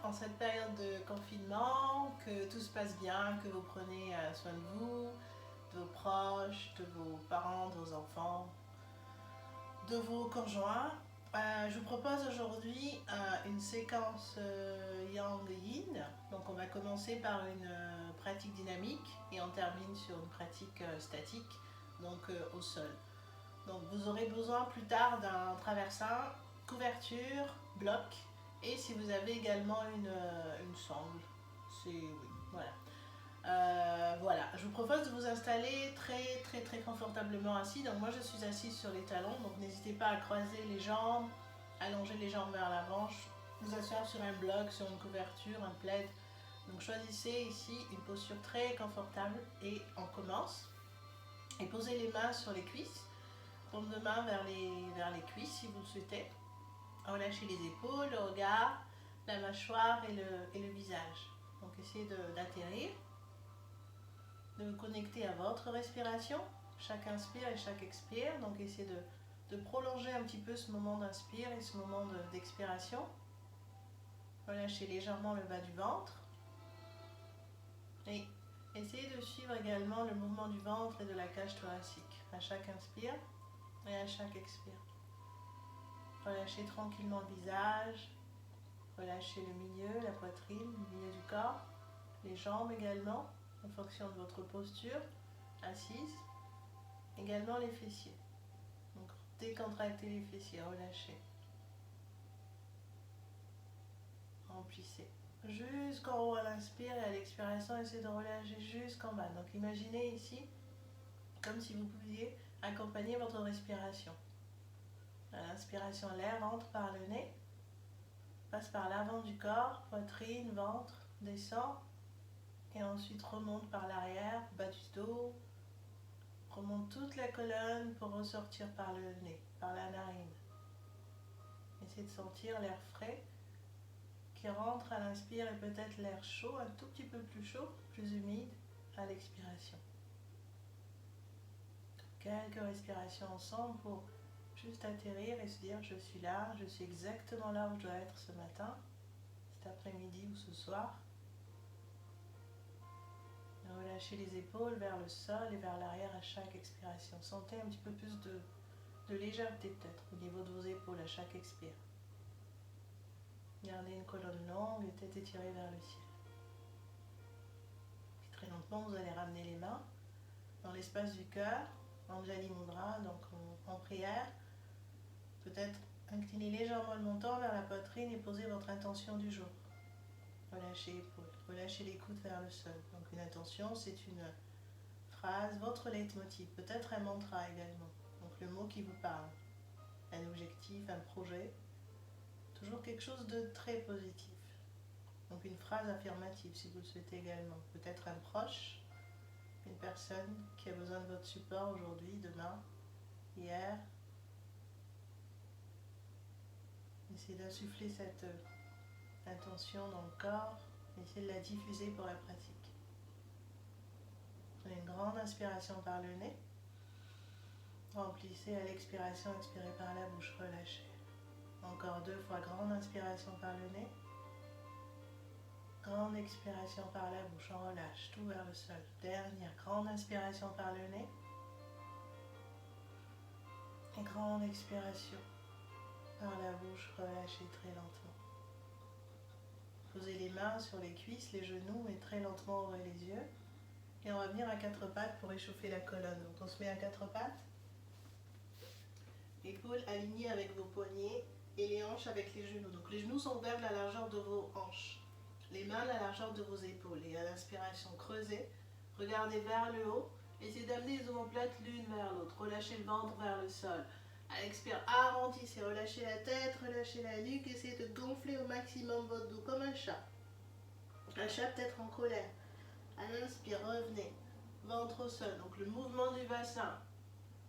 en cette période de confinement, que tout se passe bien, que vous prenez soin de vous, de vos proches, de vos parents, de vos enfants, de vos conjoints. Je vous propose aujourd'hui une séquence Yang Yin. Donc on va commencer par une pratique dynamique et on termine sur une pratique statique, donc au sol. Donc vous aurez besoin plus tard d'un traversin, couverture, bloc et si vous avez également une sangle. C'est oui, voilà. Voilà, je vous propose de vous installer très confortablement assis. Donc moi je suis assise sur les talons, donc n'hésitez pas à croiser les jambes, allonger les jambes vers l'avant, vous asseoir sur un bloc, sur une couverture, un plaid. Donc choisissez ici une posture très confortable et on commence. Et posez les mains sur les cuisses, paume de main vers les cuisses si vous le souhaitez. Relâchez les épaules, le regard, la mâchoire et le visage. Donc essayez d'atterrir. De vous connecter à votre respiration, chaque inspire et chaque expire. Donc essayez de prolonger un petit peu ce moment d'inspire et ce moment d'expiration. Relâchez légèrement le bas du ventre. Et essayez de suivre également le mouvement du ventre et de la cage thoracique à chaque inspire et à chaque expire. Relâchez tranquillement le visage. Relâchez le milieu, la poitrine, le milieu du corps, les jambes également, en fonction de votre posture, assise. Également les fessiers. Donc décontractez les fessiers, relâchez. Remplissez. Jusqu'en haut à l'inspire et à l'expiration, essayez de relâcher jusqu'en bas. Donc imaginez ici, comme si vous pouviez accompagner votre respiration. À l'inspiration, l'air entre par le nez, passe par l'avant du corps, poitrine, ventre, descend, et ensuite remonte par l'arrière, bas du dos, remonte toute la colonne pour ressortir par le nez, par la narine. Essayez de sentir l'air frais qui rentre à l'inspire et peut-être l'air chaud, un tout petit peu plus chaud, plus humide à l'expiration. Quelques respirations ensemble pour juste atterrir et se dire je suis là, je suis exactement là où je dois être ce matin, cet après-midi ou ce soir. Relâchez les épaules vers le sol et vers l'arrière à chaque expiration. Sentez un petit peu plus de légèreté peut-être au niveau de vos épaules à chaque expire. Gardez une colonne longue et tête étirée vers le ciel. Puis très lentement, vous allez ramener les mains dans l'espace du cœur, Anjali Mudra, donc en prière. Peut-être inclinez légèrement le menton vers la poitrine et posez votre intention du jour. Relâchez l'épaule, relâchez les coudes vers le sol. Donc une intention, c'est une phrase, votre leitmotiv, peut-être un mantra également. Donc le mot qui vous parle, un objectif, un projet, toujours quelque chose de très positif. Donc une phrase affirmative si vous le souhaitez également. Peut-être un proche, une personne qui a besoin de votre support aujourd'hui, demain, hier. Essayez d'insuffler cette intention dans le corps, essayez de la diffuser pour la pratique. Prenez une grande inspiration par le nez. Remplissez à l'expiration, expirez par la bouche, relâchez. Encore 2 fois, grande inspiration par le nez. Grande expiration par la bouche, on relâche tout vers le sol. Dernière grande inspiration par le nez. Et grande expiration par la bouche, relâchez très lentement. Posez les mains sur les cuisses, les genoux et très lentement ouvrez les yeux. Et on va venir à 4 pattes pour échauffer la colonne. Donc on se met à 4 pattes. Épaules alignées avec vos poignets et les hanches avec les genoux. Donc les genoux sont ouverts de la largeur de vos hanches. Les mains à la largeur de vos épaules. Et à l'inspiration, creusez. Regardez vers le haut. Essayez d'amener les omoplates l'une vers l'autre. Relâchez le ventre vers le sol. À l'expire, arrondissez. Relâchez la tête, relâchez la nuque. Essayez de gonfler au maximum votre dos comme un chat. Un chat peut-être en colère. À l'inspire, revenez. Ventre au sol. Donc le mouvement du bassin.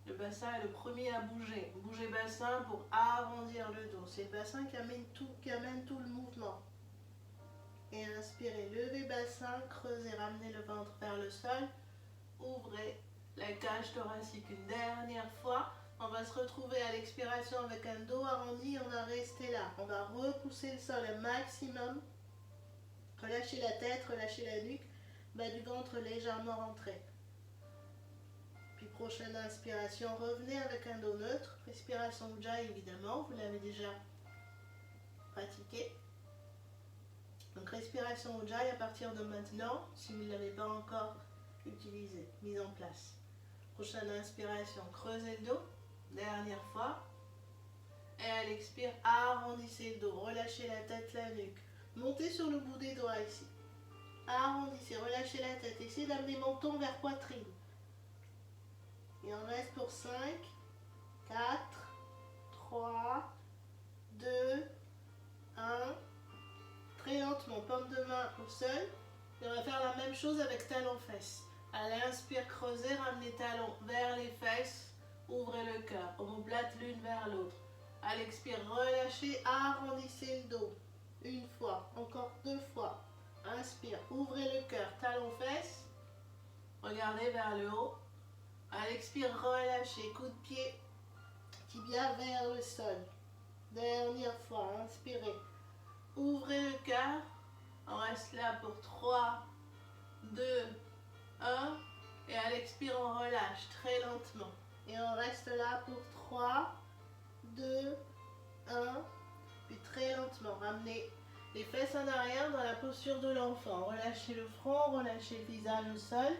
Le bassin est le premier à bouger. Bougez bassin pour arrondir le dos. C'est le bassin qui amène tout le mouvement. Et inspirez, levez bassin, creusez, ramenez le ventre vers le sol. Ouvrez la cage thoracique une dernière fois. On va se retrouver à l'expiration avec un dos arrondi. On va rester là. On va repousser le sol un maximum. Relâchez la tête, relâchez la nuque, bas du ventre légèrement rentré. Puis prochaine inspiration, revenez avec un dos neutre. Respiration Ujjayi évidemment, vous l'avez déjà pratiqué. Donc respiration Ujjayi à partir de maintenant, si vous ne l'avez pas encore utilisé, mise en place. Prochaine inspiration, creusez le dos, dernière fois. Et à l'expire, arrondissez le dos, relâchez la tête, la nuque. Montez sur le bout des doigts ici. Arrondissez, relâchez la tête. Essayez d'amener menton vers poitrine. Et on reste pour 5, 4, 3, 2, 1. Très lentement, paume de main au sol. Et on va faire la même chose avec talons-fesses. À l'inspire, creusez, ramenez talons vers les fesses. Ouvrez le cœur. Omoplate l'une vers l'autre. À l'expire, relâchez, arrondissez le dos. Une fois, encore 2 fois. Inspire, ouvrez le cœur, talons-fesses. Regardez vers le haut. À l'expire, relâchez, coup de pied, tibia vers le sol. Dernière fois, inspirez. Ouvrez le cœur. On reste là pour 3, 2, 1. Et à l'expire, on relâche très lentement. Et on reste là pour 3, 2, 1. Puis très lentement, ramenez les fesses en arrière dans la posture de l'enfant. Relâchez le front, relâchez le visage au sol.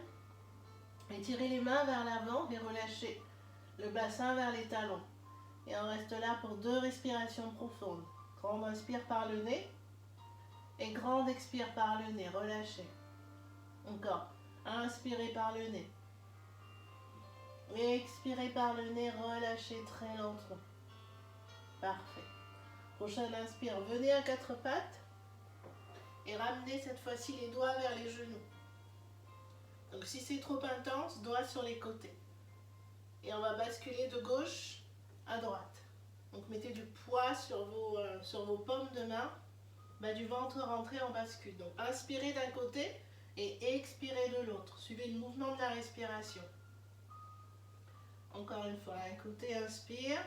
Étirez les mains vers l'avant et relâchez le bassin vers les talons. Et on reste là pour 2 respirations profondes. Grande inspire par le nez et grande expire par le nez. Relâchez. Encore. Inspirez par le nez. Et expirez par le nez. Relâchez très lentement. Parfait. Prochaine inspire. Venez à 4 pattes. Et ramenez cette fois-ci les doigts vers les genoux. Donc si c'est trop intense, doigts sur les côtés. Et on va basculer de gauche à droite. Donc mettez du poids sur vos paumes de main. Bas du ventre rentré en bascule. Donc inspirez d'un côté et expirez de l'autre. Suivez le mouvement de la respiration. Encore une fois, un côté inspire.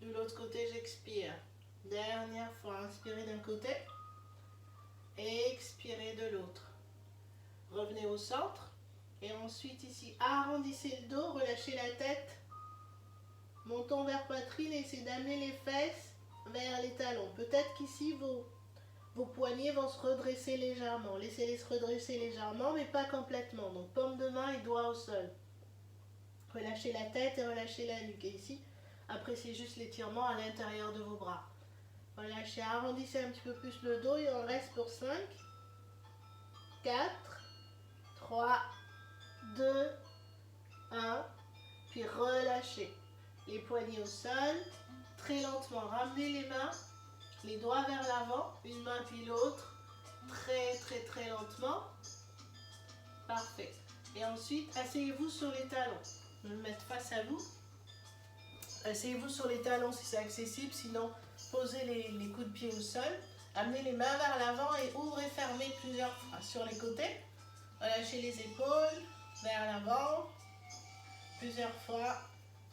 De l'autre côté j'expire. Dernière fois, inspirez d'un côté. Expirez de l'autre. Revenez au centre. Et ensuite ici, arrondissez le dos, relâchez la tête. Montons vers poitrine et essayez d'amener les fesses vers les talons. Peut-être qu'ici, vos poignets vont se redresser légèrement. Laissez-les se redresser légèrement, mais pas complètement. Donc paume de main et doigts au sol. Relâchez la tête et relâchez la nuque. Et ici, appréciez juste l'étirement à l'intérieur de vos bras. Relâchez, arrondissez un petit peu plus le dos et on reste pour 5, 4, 3, 2, 1. Puis relâchez les poignets au sol. Très lentement, ramenez les mains, les doigts vers l'avant, une main puis l'autre. Très très très lentement. Parfait. Et ensuite, asseyez-vous sur les talons. Je vais me mettre face à vous. Asseyez-vous sur les talons si c'est accessible, sinon posez les coups de pied au sol. Amenez les mains vers l'avant et ouvrez, fermez plusieurs fois sur les côtés. Relâchez les épaules vers l'avant. Plusieurs fois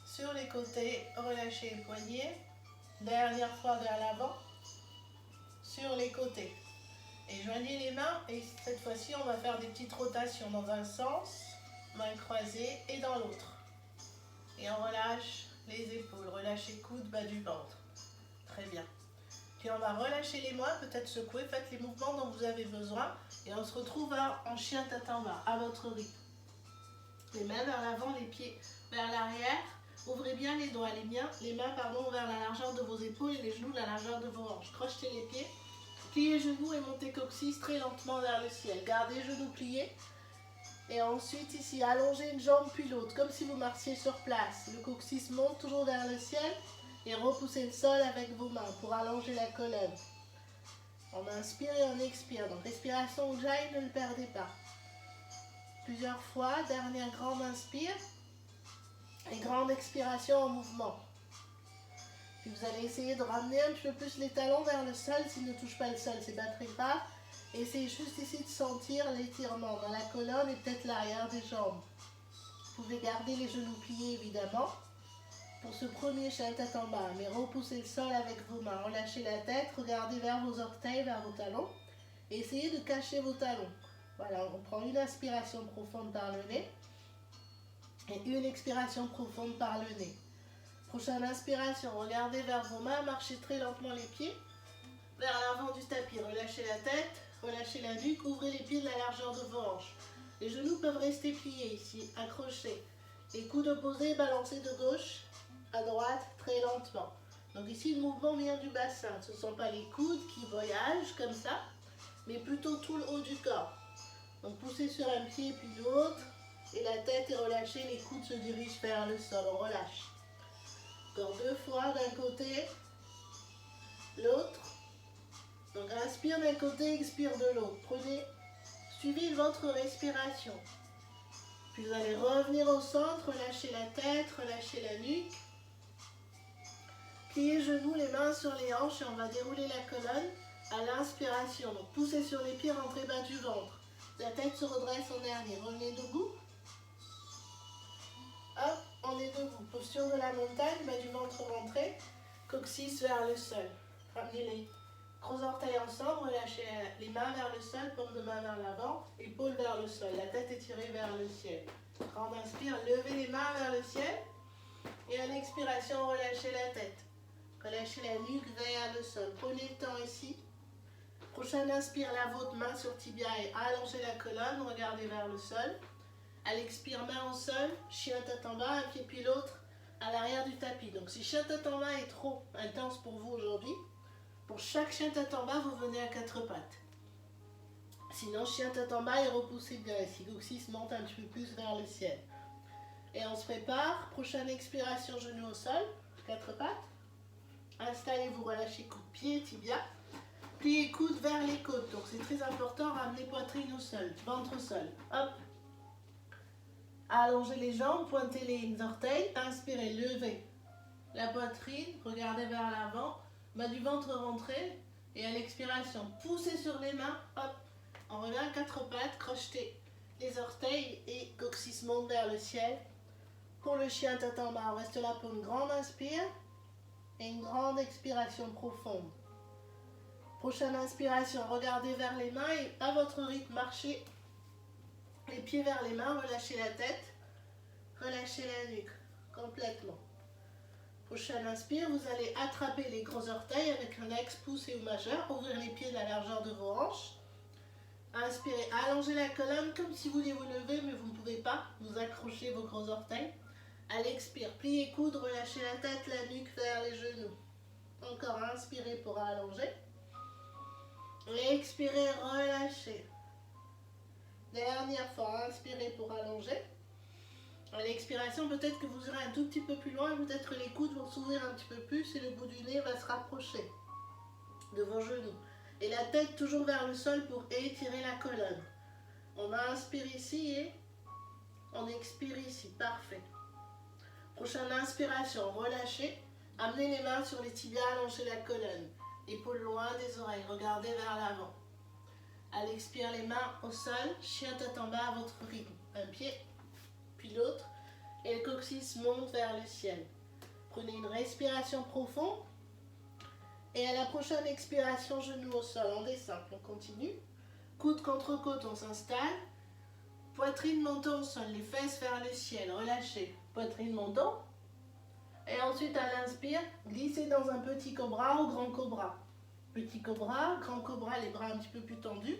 sur les côtés. Relâchez les poignets. Dernière fois vers l'avant. Sur les côtés. Et joignez les mains et cette fois-ci on va faire des petites rotations dans un sens, mains croisées et dans l'autre. Et on relâche les épaules, relâchez coudes, bas du ventre. Très bien. Puis on va relâcher les mains, peut-être secouer, faites les mouvements dont vous avez besoin. Et on se retrouve en chien tête en bas, à votre rythme. Les mains vers l'avant, les pieds vers l'arrière. Ouvrez bien les doigts, les mains vers la largeur de vos épaules et les genoux la largeur de vos hanches. Crochetez les pieds, pliez les genoux et montez coccyx très lentement vers le ciel. Gardez les genoux pliés. Et ensuite ici, allongez une jambe puis l'autre, comme si vous marchiez sur place. Le coccyx monte toujours vers le ciel et repoussez le sol avec vos mains pour allonger la colonne. On inspire et on expire. Donc respiration Ujjayi, ne le perdez pas. Plusieurs fois, dernière grande inspire et grande expiration en mouvement. Puis vous allez essayer de ramener un petit peu plus les talons vers le sol. S'ils ne touchent pas le sol, c'est pas très grave. Essayez juste ici de sentir l'étirement dans la colonne et peut-être l'arrière des jambes. Vous pouvez garder les genoux pliés évidemment pour ce premier chien tête en bas, mais repoussez le sol avec vos mains. Relâchez la tête, regardez vers vos orteils, vers vos talons Et essayez de cacher vos talons. Voilà, on prend une inspiration profonde par le nez et une expiration profonde par le nez. Prochaine inspiration, regardez vers vos mains, marchez très lentement les pieds vers l'avant du tapis. Relâchez la tête, relâchez la nuque, ouvrez les pieds de la largeur de vos hanches. Les genoux peuvent rester pliés ici, accrochés. Les coudes opposés, balancés de gauche à droite très lentement. Donc ici, le mouvement vient du bassin. Ce ne sont pas les coudes qui voyagent comme ça, mais plutôt tout le haut du corps. Donc poussez sur un pied puis l'autre, et la tête est relâchée, les coudes se dirigent vers le sol. On relâche. Encore 2 fois d'un côté, l'autre. Donc inspire d'un côté, expire de l'autre. Suivez votre respiration. Puis vous allez revenir au centre, relâchez la tête, relâchez la nuque. Pliez les genoux, les mains sur les hanches et on va dérouler la colonne à l'inspiration. Donc poussez sur les pieds, rentrez bas du ventre. La tête se redresse en dernier. Revenez debout. Hop, on est debout. Posture de la montagne, bas du ventre rentré. Coccyx vers le sol. Ramenez les gros orteils ensemble, relâchez les mains vers le sol, paume de main vers l'avant, épaules vers le sol. La tête étirée vers le ciel. Grande inspire, levez les mains vers le ciel. Et à l'expiration, relâchez la tête. Relâchez la nuque vers le sol. Prenez le temps ici. Prochaine inspire, la vôtre, main sur tibia et allongez la colonne, regardez vers le sol. À l'expire, main au sol, chien tête en bas, un pied puis l'autre à l'arrière du tapis. Donc si chien tête en bas est trop intense pour vous aujourd'hui, pour chaque chien tête en bas, vous venez à 4 pattes. Sinon, chien tête en bas et repoussez bien ici. Coccyx monte un petit peu plus vers le ciel. Et on se prépare. Prochaine expiration, genou au sol, 4 pattes. Installez-vous, relâchez coude pied, tibia. Pliez coude vers les côtes. Donc c'est très important, ramenez poitrine au sol, ventre au sol. Hop. Allongez les jambes, pointez les orteils. Inspirez, levez la poitrine, regardez vers l'avant. Bas du ventre rentré. Et à l'expiration, poussez sur les mains. Hop. On revient à 4 pattes, crochetez les orteils et coccyx monte vers le ciel. Pour le chien tête en bas, on reste là pour une grande inspire et une grande expiration profonde. Prochaine inspiration, regardez vers les mains et à votre rythme, marchez les pieds vers les mains, relâchez la tête, relâchez la nuque complètement. Prochaine inspire, vous allez attraper les gros orteils avec un index poussé ou majeur, ouvrir les pieds de la largeur de vos hanches. Inspirez, allongez la colonne comme si vous vouliez vous lever, mais vous ne pouvez pas, vous accrochez vos gros orteils. À l'expire, pliez coude, relâchez la tête, la nuque vers les genoux. Encore, inspirez pour allonger. Et expirez, relâchez. Dernière fois, inspirez pour allonger. À l'expiration, peut-être que vous irez un tout petit peu plus loin, peut-être les coudes vont s'ouvrir un petit peu plus et le bout du nez va se rapprocher de vos genoux. Et la tête toujours vers le sol pour étirer la colonne. On inspire ici et on expire ici. Parfait. Prochaine inspiration, relâchez. Amenez les mains sur les tibias, allongez la colonne. Épaules loin des oreilles, regardez vers l'avant. À l'expire, les mains au sol, chien tête en bas à votre rythme. Un pied, puis l'autre, et le coccyx monte vers le ciel. Prenez une respiration profonde. Et à la prochaine expiration, genou au sol, on descend, on continue. Coude contre côte, on s'installe. Poitrine, menton au sol, les fesses vers le ciel, relâchez. Poitrine, menton. Et ensuite, à l'inspire, glissez dans un petit cobra ou grand cobra. Petit cobra, grand cobra, les bras un petit peu plus tendus.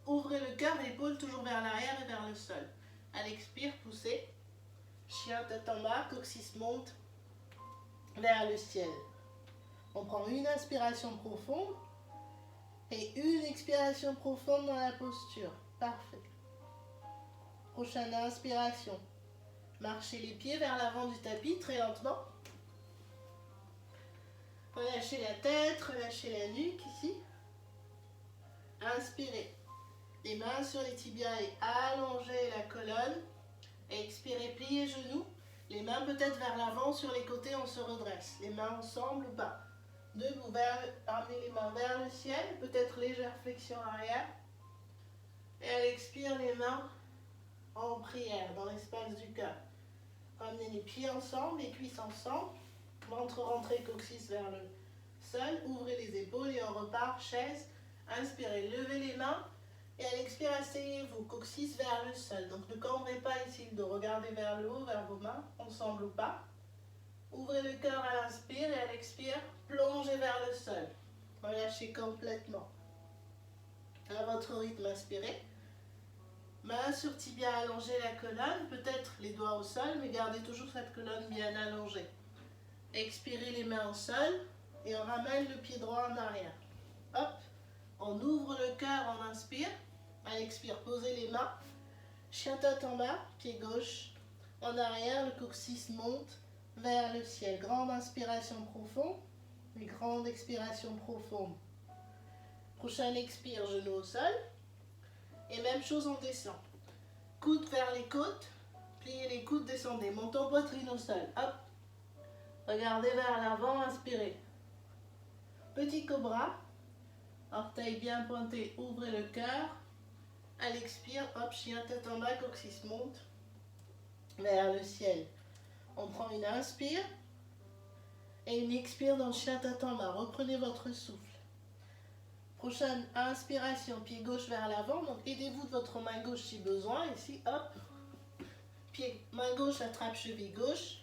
Ouvrez le cœur, l'épaule toujours vers l'arrière et vers le sol. À l'expire, poussez. Chien tête en bas, coccyx monte vers le ciel. On prend une inspiration profonde et une expiration profonde dans la posture. Parfait. Prochaine inspiration. Marchez les pieds vers l'avant du tapis très lentement. Relâchez la tête, relâchez la nuque ici. Inspirez. Les mains sur les tibias et allongez la colonne. Expirez, pliez les genoux. Les mains peut-être vers l'avant, sur les côtés, on se redresse. Les mains ensemble ou pas. Debout, ramenez les mains vers le ciel, peut-être légère flexion arrière. Et à l'expire, les mains en prière, dans l'espace du cœur. Ramenez les pieds ensemble, les cuisses ensemble. Ventre rentré, coccyx vers le sol. Ouvrez les épaules et on repart, chaise. Inspirez, levez les mains. Et à l'expire, asseyez-vous, coccyx vers le sol. Donc ne cambrez pas ici le dos, regardez vers le haut, vers vos mains, ensemble ou pas. Ouvrez le cœur à l'inspire et à l'expire, plongez vers le sol. Relâchez complètement. À votre rythme, inspirez. Main sur tibia, allongez la colonne, peut-être les doigts au sol, mais gardez toujours cette colonne bien allongée. Expirez les mains au sol et on ramène le pied droit en arrière. Hop, on ouvre le cœur, on inspire. À l'expire, posez les mains. Chien tête en bas, pied gauche. En arrière, le coccyx monte vers le ciel. Grande inspiration profonde et grande expiration profonde. Prochaine expire, genou au sol. Et même chose, on descend. Coude vers les côtes. Pliez les coudes, descendez. Montons poitrine au sol. Hop. Regardez vers l'avant, inspirez. Petit cobra. Orteils bien pointés, ouvrez le cœur. À l'expire, hop, chien tête en bas, coccyx monte vers le ciel. On prend une inspire et une expire dans le chien tête en bas. Reprenez votre souffle. Prochaine inspiration, pied gauche vers l'avant. Donc aidez-vous de votre main gauche si besoin. Ici, hop. Pied, main gauche, attrape cheville gauche.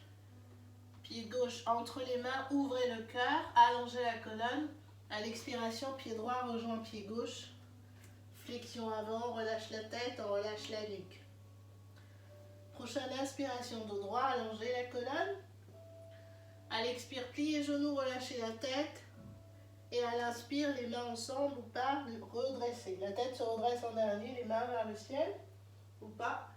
Pied gauche entre les mains, ouvrez le cœur, allongez la colonne. À l'expiration, pied droit rejoint pied gauche. Flexion avant, on relâche la tête, on relâche la nuque. Prochaine inspiration, dos droit, allongez la colonne. À l'expire, pliez genoux, relâchez la tête. Et à l'inspire, les mains ensemble ou pas, redressez. La tête se redresse en dernier, les mains vers le ciel ou pas.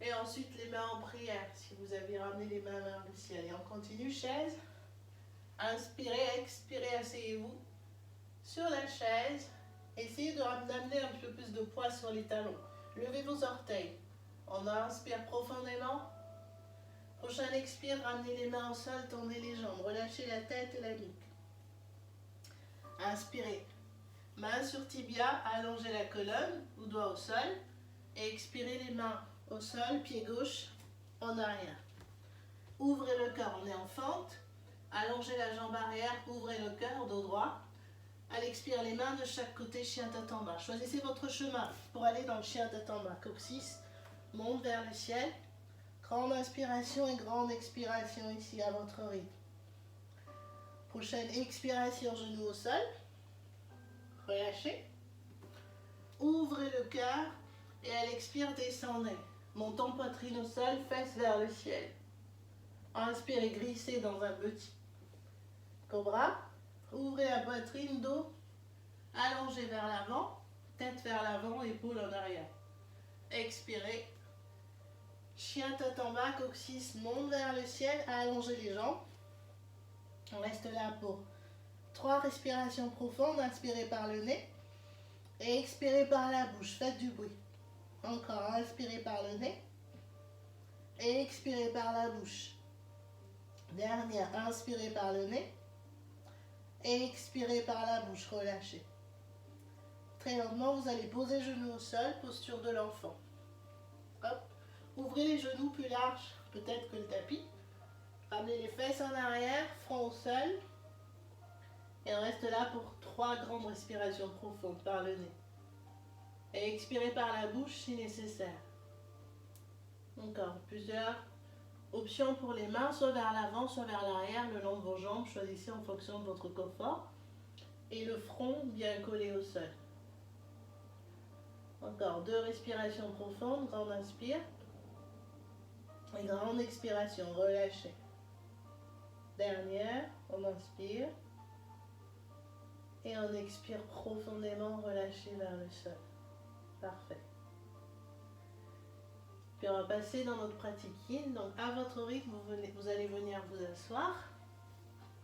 Et ensuite, les mains en prière, si vous avez ramené les mains vers le ciel. Et on continue, chaise. Inspirez, expirez, asseyez-vous sur la chaise. Essayez d'amener un peu plus de poids sur les talons. Levez vos orteils. On inspire profondément. Prochaine expire, ramenez les mains au sol, tendez les jambes. Relâchez la tête et la nuque. Inspirez. Main sur tibia, allongez la colonne ou doigt au sol. Et expirez les mains au sol, pied gauche en arrière. Ouvrez le cœur, on est en fente. Allongez la jambe arrière, ouvrez le cœur, dos droit. À l'expire, les mains de chaque côté, chien tête en bas. Choisissez votre chemin pour aller dans le chien tête en bas. Coccyx monte vers le ciel. Grande inspiration et grande expiration ici à votre rythme. Prochaine expiration, genou au sol. Relâchez. Ouvrez le cœur et à l'expire, descendez. Montons poitrine au sol, fesses vers le ciel. Inspirez, glissez dans un petit cobra. Ouvrez la poitrine, dos, allongez vers l'avant, tête vers l'avant, épaules en arrière. Expirez. Chien tête en bas, coccyx monte vers le ciel, allongez les jambes. On reste là pour 3 respirations profondes. Inspirez par le nez et expirez par la bouche. Faites du bruit. Encore, inspirez par le nez et expirez par la bouche. Dernière, inspirez par le nez. Et expirez par la bouche, relâchez. Très lentement, vous allez poser genoux au sol, posture de l'enfant. Hop. Ouvrez les genoux plus larges, peut-être que le tapis. Ramenez les fesses en arrière, front au sol. Et on reste là pour 3 grandes respirations profondes par le nez. Et expirez par la bouche si nécessaire. Encore plusieurs options pour les mains, soit vers l'avant, soit vers l'arrière, le long de vos jambes. Choisissez en fonction de votre confort. Et le front bien collé au sol. Encore 2 respirations profondes. Grande inspire. Et grande expiration. Relâchez. Dernière. On inspire. Et on expire profondément. Relâchez vers le sol. Parfait. Puis on va passer dans notre pratique yin. Donc à votre rythme, vous allez venir vous asseoir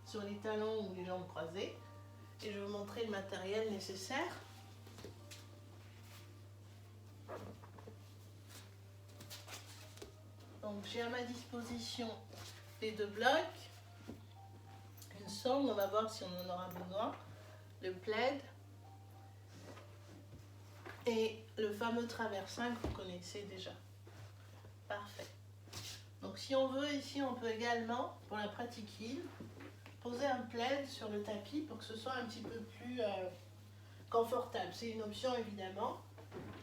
sur les talons ou les jambes croisées. Et je vais vous montrer le matériel nécessaire. Donc j'ai à ma disposition les 2 blocs, une sangle, on va voir si on en aura besoin, le plaid et le fameux traversin que vous connaissez déjà. Parfait. Donc si on veut, ici on peut également, pour la pratique yin, poser un plaid sur le tapis pour que ce soit un petit peu plus confortable. C'est une option évidemment.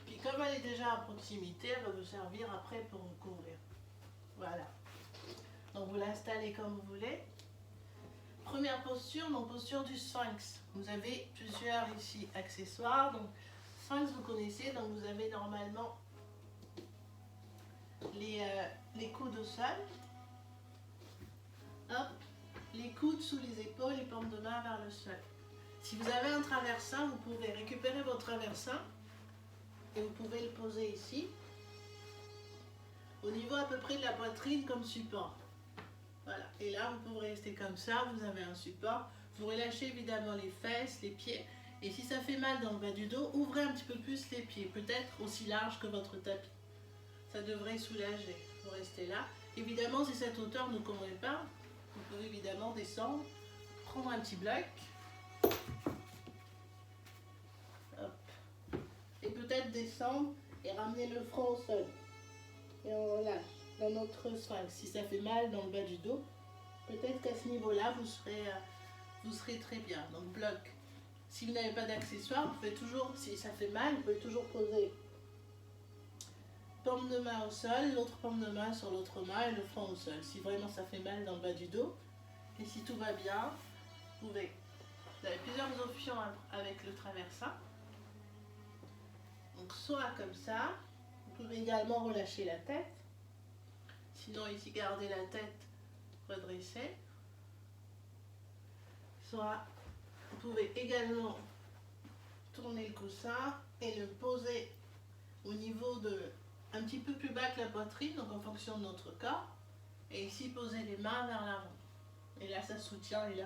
Puis comme elle est déjà à proximité, elle va vous servir après pour vous couvrir. Voilà. Donc vous l'installez comme vous voulez. Première posture, donc posture du sphinx. Vous avez plusieurs ici accessoires. Donc sphinx vous connaissez, donc vous avez normalement les coudes au sol. Hop, les coudes sous les épaules, les paumes de main vers le sol. Si vous avez un traversin, vous pouvez récupérer votre traversin et vous pouvez le poser ici, au niveau à peu près de la poitrine comme support. Voilà, et là vous pouvez rester comme ça, vous avez un support. Vous relâchez évidemment les fesses, les pieds. Et si ça fait mal dans le bas du dos, ouvrez un petit peu plus les pieds, peut-être aussi large que votre tapis. Ça devrait soulager. Vous restez là. Évidemment, si cette hauteur ne convient pas, vous pouvez évidemment descendre, prendre un petit bloc. Hop. Et peut-être descendre et ramener le front au sol. Et on relâche dans notre sphinx. Si ça fait mal dans le bas du dos, peut-être qu'à ce niveau-là, vous serez très bien. Donc bloc. Si vous n'avez pas d'accessoires, vous pouvez toujours, si ça fait mal, vous pouvez toujours poser paume de main au sol, l'autre paume de main sur l'autre main et le front au sol. Si vraiment ça fait mal dans le bas du dos, et si tout va bien, vous pouvez. Vous avez plusieurs options avec le traversin. Donc soit comme ça, vous pouvez également relâcher la tête. Sinon ici, gardez la tête redressée. Soit vous pouvez également tourner le coussin et le poser au niveau de un petit peu plus bas que la poitrine, donc en fonction de notre corps. Et ici, poser les mains vers l'avant. Et là, ça soutient et là,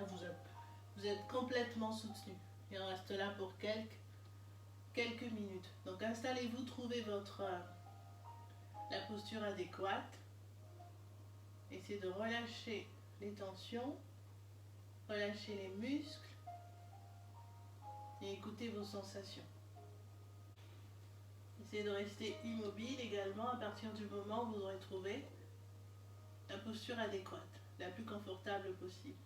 vous êtes complètement soutenu. Et on reste là pour quelques minutes. Donc installez-vous, trouvez la posture adéquate. Essayez de relâcher les tensions, relâcher les muscles et écoutez vos sensations. Essayez de rester immobile également à partir du moment où vous aurez trouvé la posture adéquate, la plus confortable possible.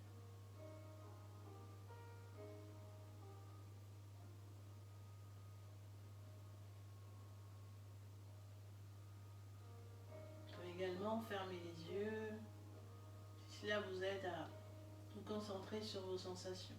Vous pouvez également fermer les yeux. Cela vous aide à vous concentrer sur vos sensations.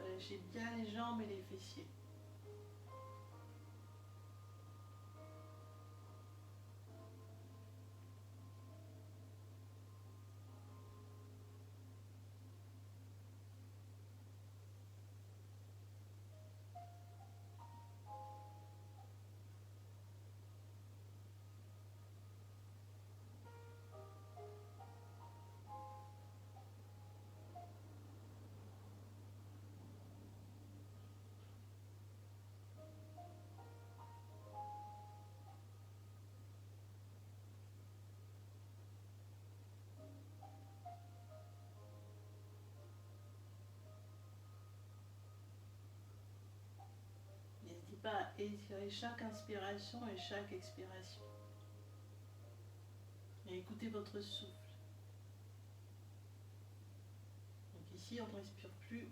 Relâchez bien les jambes et les fessiers. N'hésitez pas à étirer chaque inspiration et chaque expiration. Et écoutez votre souffle. Donc ici, on ne respire plus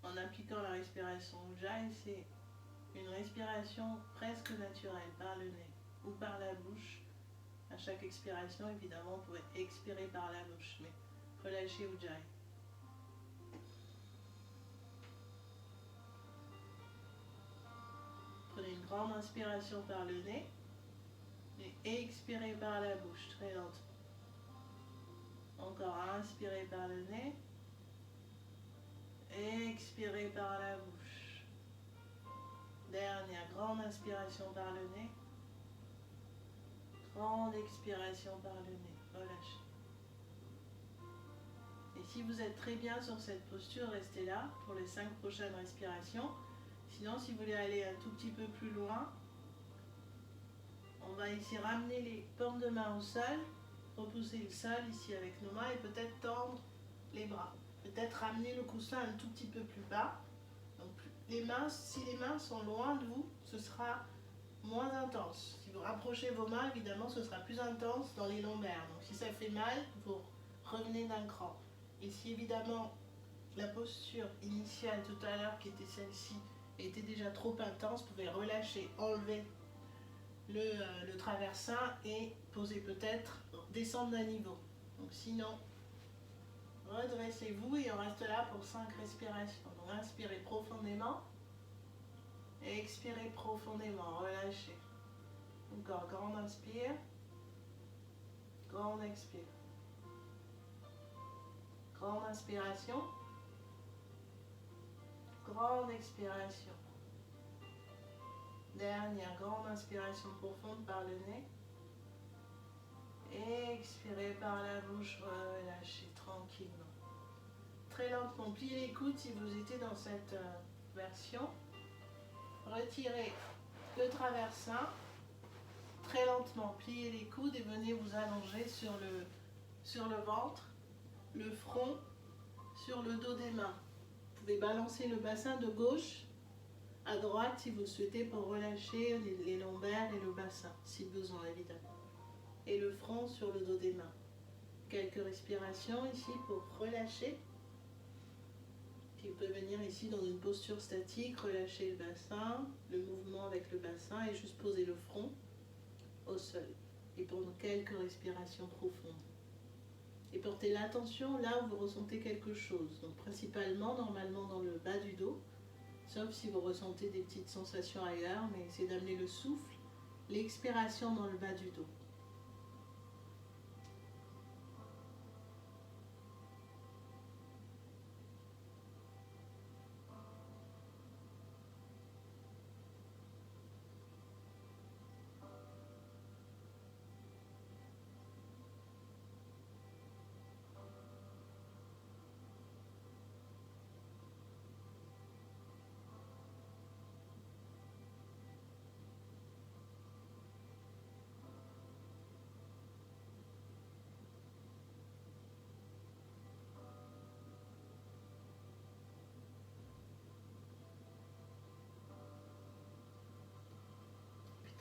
en appliquant la respiration Ujjayi, c'est une respiration presque naturelle par le nez ou par la bouche. À chaque expiration, évidemment, vous pouvez expirer par la bouche, mais relâchez Ujjayi. Prenez une grande inspiration par le nez et expirez par la bouche très lentement. Encore inspirez par le nez, expirez par la bouche. Dernière grande inspiration par le nez, grande expiration par le nez, relâchez. Et si vous êtes très bien sur cette posture, restez là pour les 5 prochaines respirations. Sinon, si vous voulez aller un tout petit peu plus loin, on va ici ramener les paumes de main au sol, repousser le sol ici avec nos mains et peut-être tendre les bras. Peut-être ramener le coussin un tout petit peu plus bas. Donc, si les mains sont loin de vous, ce sera moins intense. Si vous rapprochez vos mains, évidemment, ce sera plus intense dans les lombaires. Donc si ça fait mal, vous revenez d'un cran. Et si évidemment la posture initiale tout à l'heure, qui était celle-ci, était déjà trop intense, vous pouvez relâcher, enlever le traversin et poser peut-être, descendre d'un niveau. Donc sinon, redressez-vous et on reste là pour 5 respirations. Donc inspirez profondément et expirez profondément, relâchez. Encore, grande inspire, grande expire. Grande inspiration, grande expiration. Dernière grande inspiration profonde par le nez. Expirez par la bouche, relâchez tranquillement. Très lentement, pliez les coudes si vous étiez dans cette version. Retirez le traversin. Très lentement, pliez les coudes et venez vous allonger sur le ventre, le front, sur le dos des mains. Vous pouvez balancer le bassin de gauche à droite si vous souhaitez pour relâcher les lombaires et le bassin, si besoin évidemment. Et le front sur le dos des mains. Quelques respirations ici pour relâcher. Puis vous pouvez venir ici dans une posture statique, relâcher le bassin, le mouvement avec le bassin et juste poser le front au sol. Et prendre quelques respirations profondes. Et portez l'attention là où vous ressentez quelque chose. Donc principalement, normalement dans le bas du dos, sauf si vous ressentez des petites sensations ailleurs, mais essayez d'amener le souffle, l'expiration dans le bas du dos.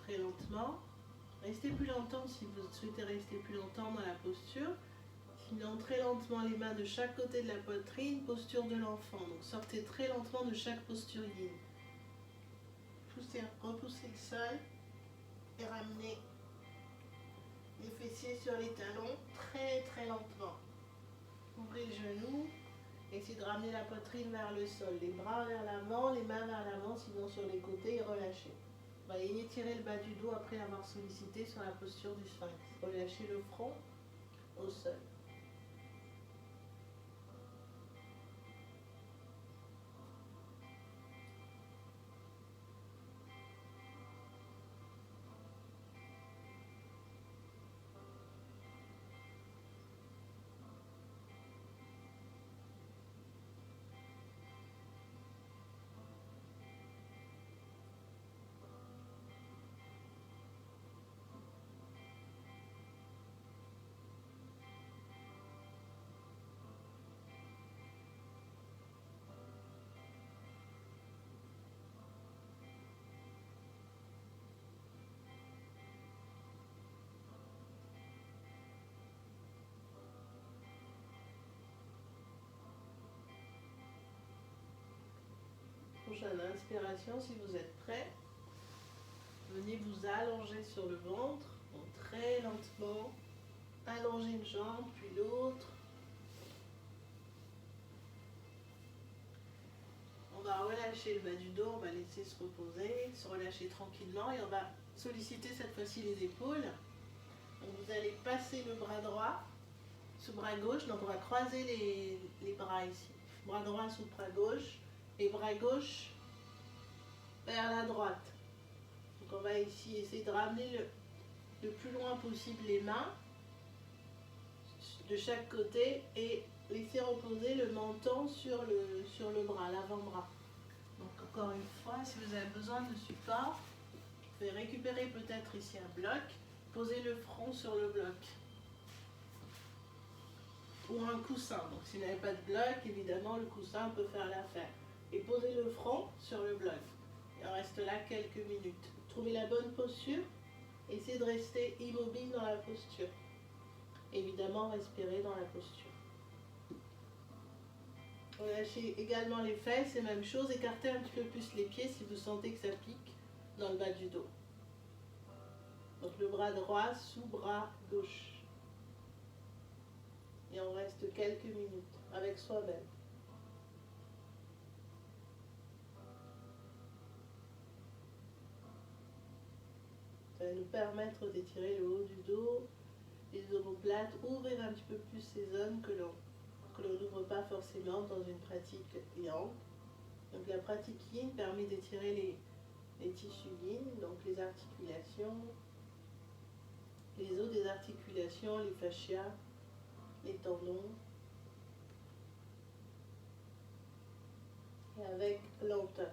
Très lentement. Restez plus longtemps si vous souhaitez rester plus longtemps dans la posture. Sinon, très lentement les mains de chaque côté de la poitrine, posture de l'enfant. Donc sortez très lentement de chaque posture yin. Repoussez le sol et ramenez les fessiers sur les talons très très lentement. Ouvrez le genou, essayez de ramener la poitrine vers le sol. Les bras vers l'avant, les mains vers l'avant, sinon sur les côtés et relâchez. Vous allez étirer le bas du dos après avoir sollicité sur la posture du sphinx. Relâchez le front au sol. Prochaine inspiration, si vous êtes prêt, venez vous allonger sur le ventre, donc très lentement, allongez une jambe, puis l'autre. On va relâcher le bas du dos, on va laisser se reposer, se relâcher tranquillement et on va solliciter cette fois-ci les épaules. Donc vous allez passer le bras droit sous bras gauche, donc on va croiser les bras ici. Bras droit sous bras gauche et bras gauche vers la droite. Donc on va ici essayer de ramener le plus loin possible les mains de chaque côté et laisser reposer le menton sur le bras, l'avant-bras. Donc Encore une fois, si vous avez besoin de support, vous pouvez récupérer peut-être ici un bloc, poser le front sur le bloc. Ou un coussin. Donc si vous n'avez pas de bloc, évidemment le coussin peut faire l'affaire. Et posez le front sur le bloc. Et on reste là quelques minutes. Trouvez la bonne posture. Essayez de rester immobile dans la posture. Évidemment, respirez dans la posture. Relâchez également les fesses, et même chose, écartez un petit peu plus les pieds si vous sentez que ça pique dans le bas du dos. Donc le bras droit sous bras gauche. Et on reste quelques minutes avec soi-même. Ça va nous permettre d'étirer le haut du dos, les omoplates, ouvrir un petit peu plus ces zones que l'on n'ouvre pas forcément dans une pratique yang. Donc la pratique yin permet d'étirer les tissus yin, donc les articulations, les os des articulations, les fascias, les tendons. Et avec lenteur.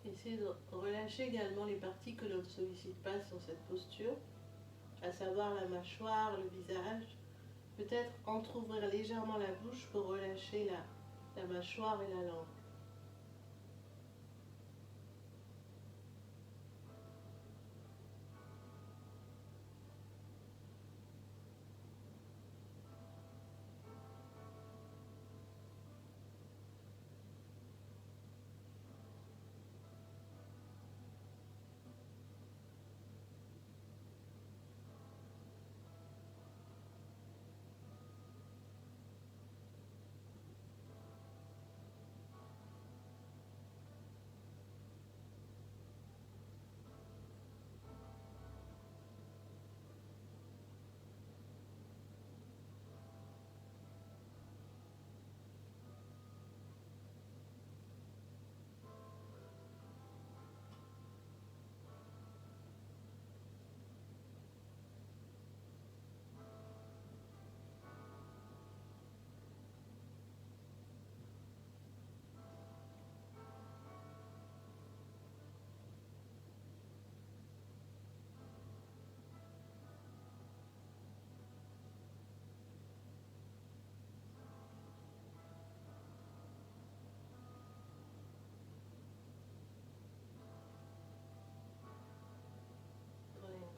Essayez de relâcher également les parties que l'on ne sollicite pas sur cette posture, à savoir la mâchoire, le visage. Peut-être entrouvrir légèrement la bouche pour relâcher la mâchoire et la langue.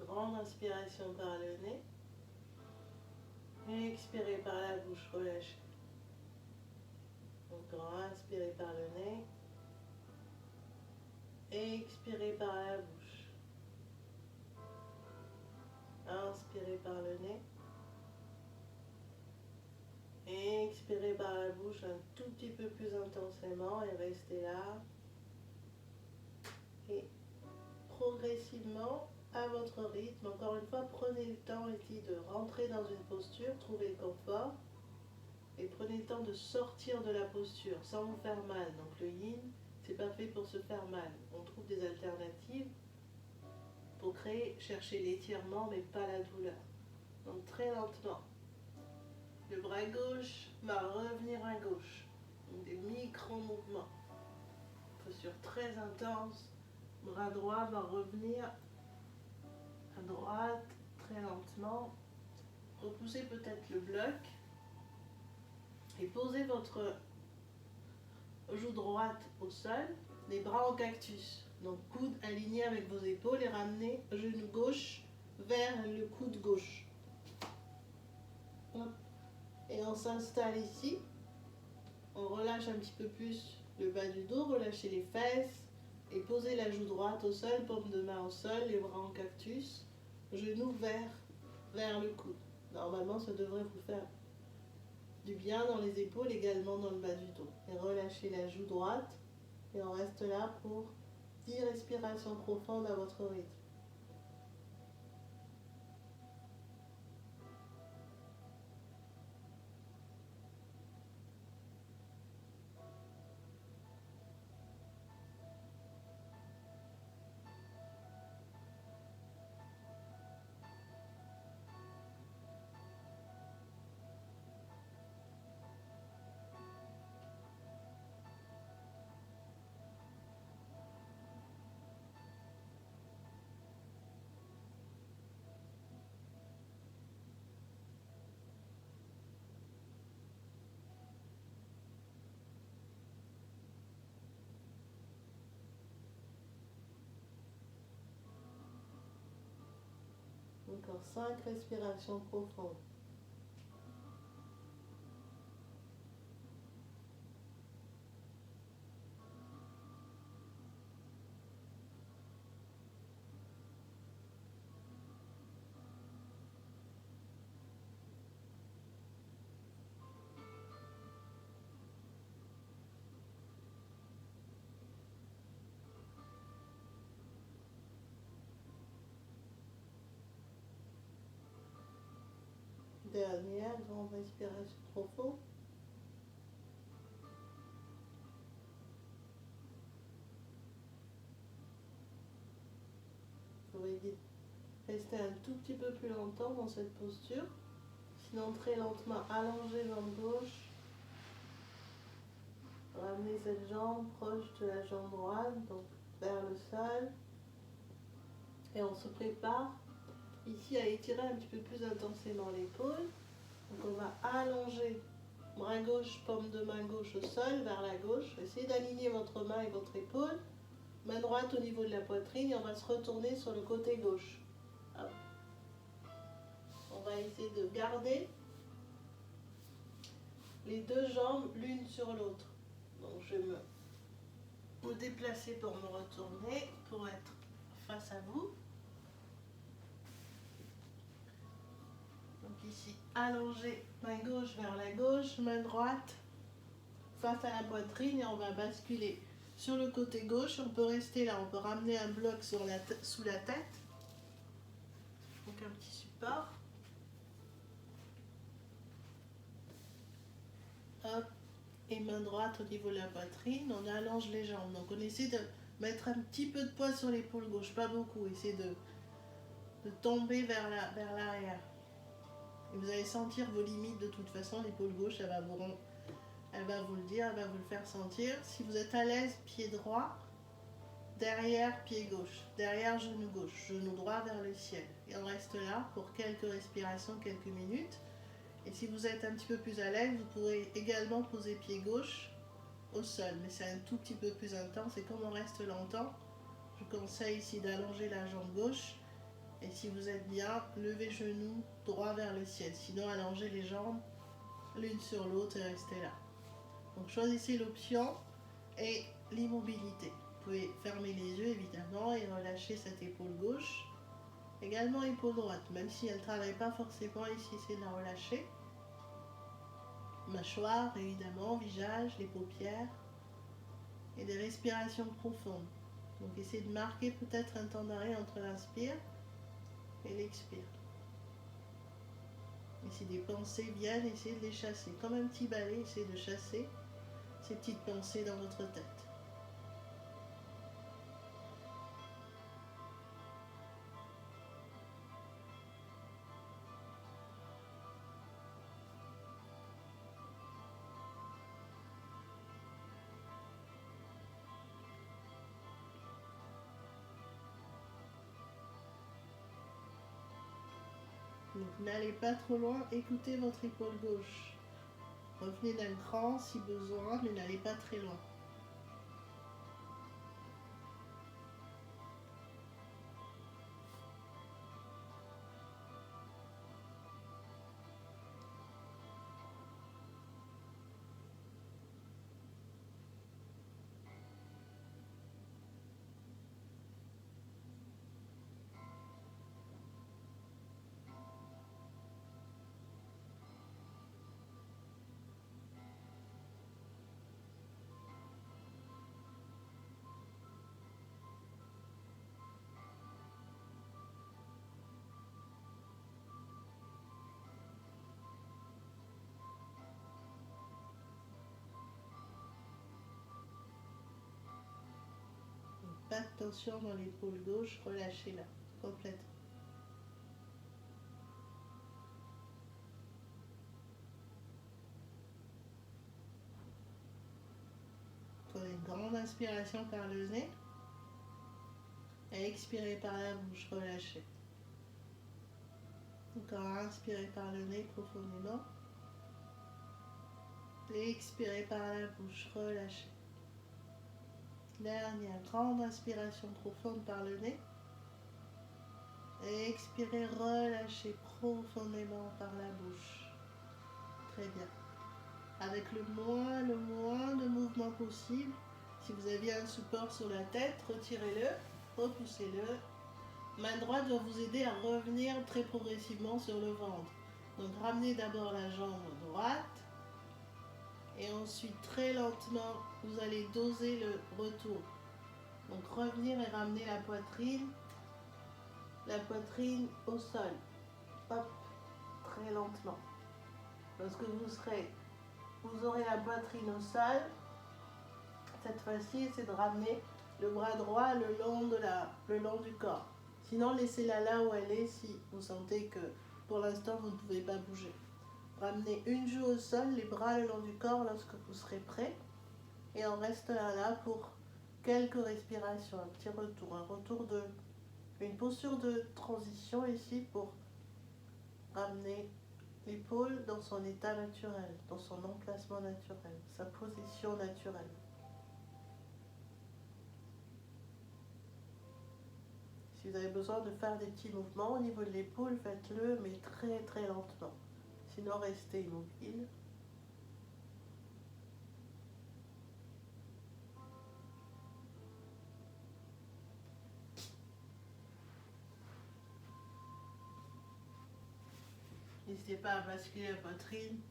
Grande inspiration par le nez. Et expirez par la bouche, relâchez. Donc grand, inspirez par le nez. Et expirez par la bouche. Inspirez par le nez. Et expirez par la bouche un tout petit peu plus intensément et restez là. Et progressivement, à votre rythme, encore une fois, prenez le temps ici de rentrer dans une posture, trouvez le confort. Et prenez le temps de sortir de la posture sans vous faire mal. Donc le yin, c'est pas fait pour se faire mal. On trouve des alternatives pour créer, chercher l'étirement mais pas la douleur. Donc très lentement. Le bras gauche va revenir à gauche. Donc des micro-mouvements. Posture très intense. Bras droit va revenir à droite très lentement. Repoussez peut-être le bloc. Et posez votre joue droite au sol, les bras en cactus. Donc coude aligné avec vos épaules et ramenez genou gauche vers le coude gauche. Et on s'installe ici. relâche un petit peu plus le bas du dos, relâchez les fesses et posez la joue droite au sol, paume de main au sol, les bras en cactus, genoux vers le coude. Normalement, ça devrait vous faire du bien dans les épaules, également dans le bas du dos. Et relâchez la joue droite et on reste là pour 10 respirations profondes à votre rythme. Encore 5 respirations profondes. Dernière grande respiration profonde. Vous pouvez rester un tout petit peu plus longtemps dans cette posture. Sinon, très lentement, allongez jambe gauche. Ramenez cette jambe proche de la jambe droite, donc vers le sol. Et on se prépare ici à étirer un petit peu plus intensément l'épaule. Donc on va allonger bras gauche, paume de main gauche au sol, vers la gauche. Essayez d'aligner votre main et votre épaule. Main droite au niveau de la poitrine et on va se retourner sur le côté gauche. Hop. On va essayer de garder les deux jambes l'une sur l'autre. Donc je vais me déplacer pour me retourner, pour être face à vous. Donc ici, allongez main gauche vers la gauche, main droite face à la poitrine et on va basculer sur le côté gauche. On peut rester là, on peut ramener un bloc sous la tête. Donc un petit support. Hop. Et main droite au niveau de la poitrine, on allonge les jambes. Donc on essaie de mettre un petit peu de poids sur l'épaule gauche, pas beaucoup. Essayez de tomber vers l'arrière. Et vous allez sentir vos limites de toute façon. L'épaule gauche, elle va vous le dire, elle va vous le faire sentir. Si vous êtes à l'aise, pied droit, derrière, pied gauche, derrière, genou gauche, genou droit vers le ciel. Et on reste là pour quelques respirations, quelques minutes. Et si vous êtes un petit peu plus à l'aise, vous pourrez également poser pied gauche au sol. Mais c'est un tout petit peu plus intense. Et comme on reste longtemps, je vous conseille ici d'allonger la jambe gauche. Et si vous êtes bien, levez genou droit vers le ciel. Sinon, allongez les jambes l'une sur l'autre et restez là. Donc choisissez l'option et l'immobilité. Vous pouvez fermer les yeux évidemment et relâcher cette épaule gauche. Également épaule droite, même si elle ne travaille pas forcément ici, c'est de la relâcher. Mâchoire évidemment, visage, les paupières et des respirations profondes. Donc essayez de marquer peut-être un temps d'arrêt entre l'inspire et l'expire. Et si des pensées viennent, essayez de les chasser. Comme un petit balai, essayez de chasser ces petites pensées dans votre tête. Donc n'allez pas trop loin, écoutez votre épaule gauche. Revenez d'un cran si besoin, mais n'allez pas très loin. Pas de tension dans l'épaule gauche, relâchez-la complètement. Prenez une grande inspiration par le nez et expirez par la bouche, relâchez. Encore inspirez par le nez profondément et expirez par la bouche, relâchez. Dernière grande inspiration profonde par le nez et expirez, relâchez profondément par la bouche. Très bien. Avec le moins de mouvement possible. Si vous aviez un support sur la tête, retirez-le, repoussez-le. Main droite doit vous aider à revenir très progressivement sur le ventre. Donc ramenez d'abord la jambe droite et ensuite très lentement vous allez doser le retour. Donc revenir et ramener la poitrine au sol. Hop, très lentement. Lorsque vous aurez la poitrine au sol, cette fois-ci, essayez de ramener le bras droit le long du corps. Sinon, laissez-la là où elle est si vous sentez que pour l'instant, vous ne pouvez pas bouger. Ramenez une joue au sol, les bras le long du corps lorsque vous serez prêt. Et on reste là pour quelques respirations, un petit retour, une posture de transition ici pour ramener l'épaule dans son état naturel, dans son emplacement naturel, sa position naturelle. Si vous avez besoin de faire des petits mouvements au niveau de l'épaule, faites-le, mais très très lentement. Sinon, restez immobile. N'hésitez pas à basculer la poitrine,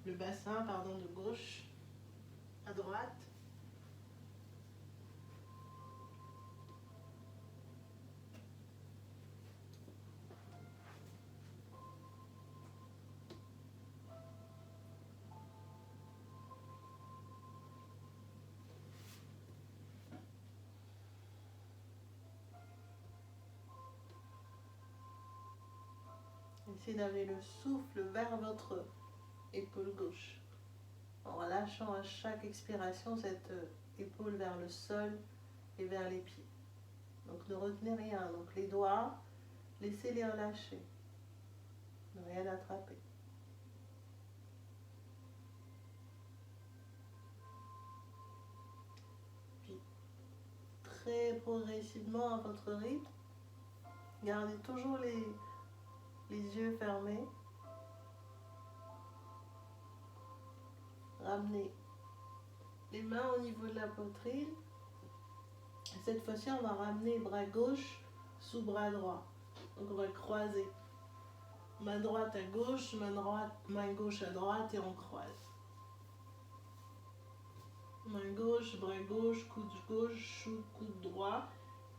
le bassin, de gauche à droite. Essayez d'amener le souffle vers votre épaule gauche, en relâchant à chaque expiration cette épaule vers le sol et vers les pieds. Donc ne retenez rien, donc les doigts, laissez-les relâcher, ne rien attraper. Puis très progressivement à votre rythme, gardez toujours les yeux fermés. Ramenez les mains au niveau de la poitrine. Cette fois-ci, on va ramener bras gauche sous bras droit. Donc on va croiser. Main droite à gauche, main gauche à droite et on croise. Main gauche, bras gauche, coude droit.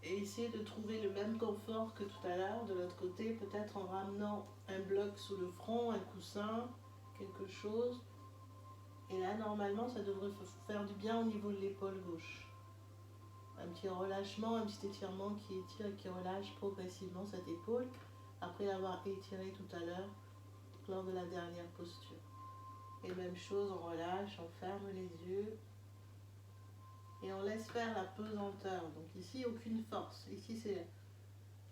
Et essayez de trouver le même confort que tout à l'heure. De l'autre côté, peut-être en ramenant un bloc sous le front, un coussin, quelque chose. Et là, normalement, ça devrait faire du bien au niveau de l'épaule gauche. Un petit relâchement, un petit étirement qui étire et qui relâche progressivement cette épaule après l'avoir étirée tout à l'heure lors de la dernière posture. Et même chose, on relâche, on ferme les yeux et on laisse faire la pesanteur. Donc ici, aucune force. Ici, c'est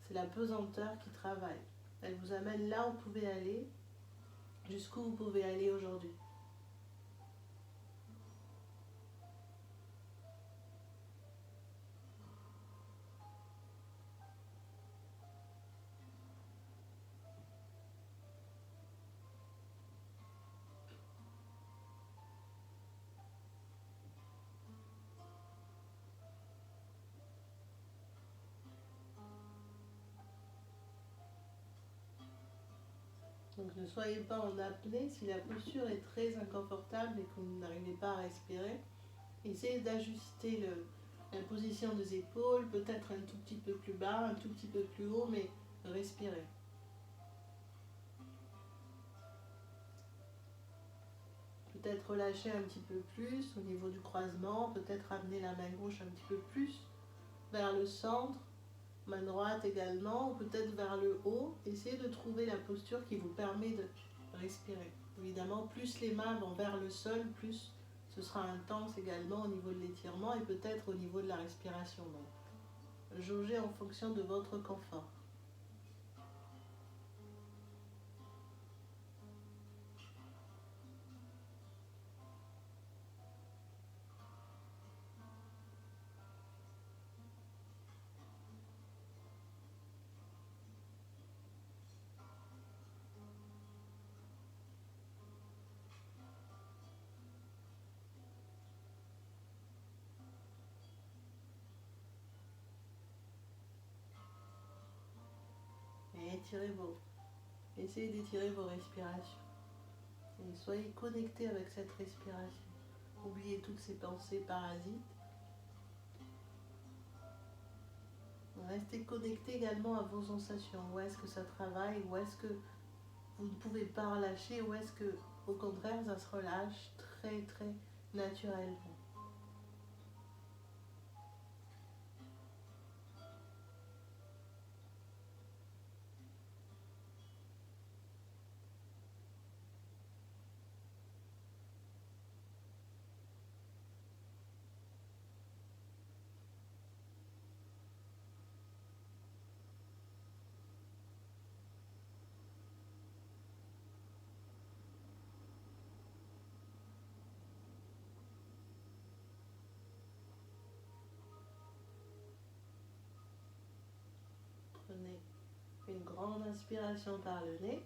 la pesanteur qui travaille. Elle vous amène là où vous pouvez aller, jusqu'où vous pouvez aller aujourd'hui. Donc ne soyez pas en apnée si la posture est très inconfortable et que vous n'arrivez pas à respirer. Essayez d'ajuster la position des épaules, peut-être un tout petit peu plus bas, un tout petit peu plus haut, mais respirez. Peut-être relâcher un petit peu plus au niveau du croisement, peut-être amener la main gauche un petit peu plus vers le centre, main droite également, ou peut-être vers le haut. Essayez de trouver la posture qui vous permet de respirer. Évidemment, plus les mains vont vers le sol, plus ce sera intense également au niveau de l'étirement et peut-être au niveau de la respiration. Donc, jaugez en fonction de votre confort. Et essayez d'étirer vos respirations. Et soyez connectés avec cette respiration. Oubliez toutes ces pensées parasites. Restez connectés également à vos sensations. Où est-ce que ça travaille? Où est-ce que vous ne pouvez pas relâcher? Où est-ce que, au contraire, ça se relâche très très naturellement? Prenez une grande inspiration par le nez,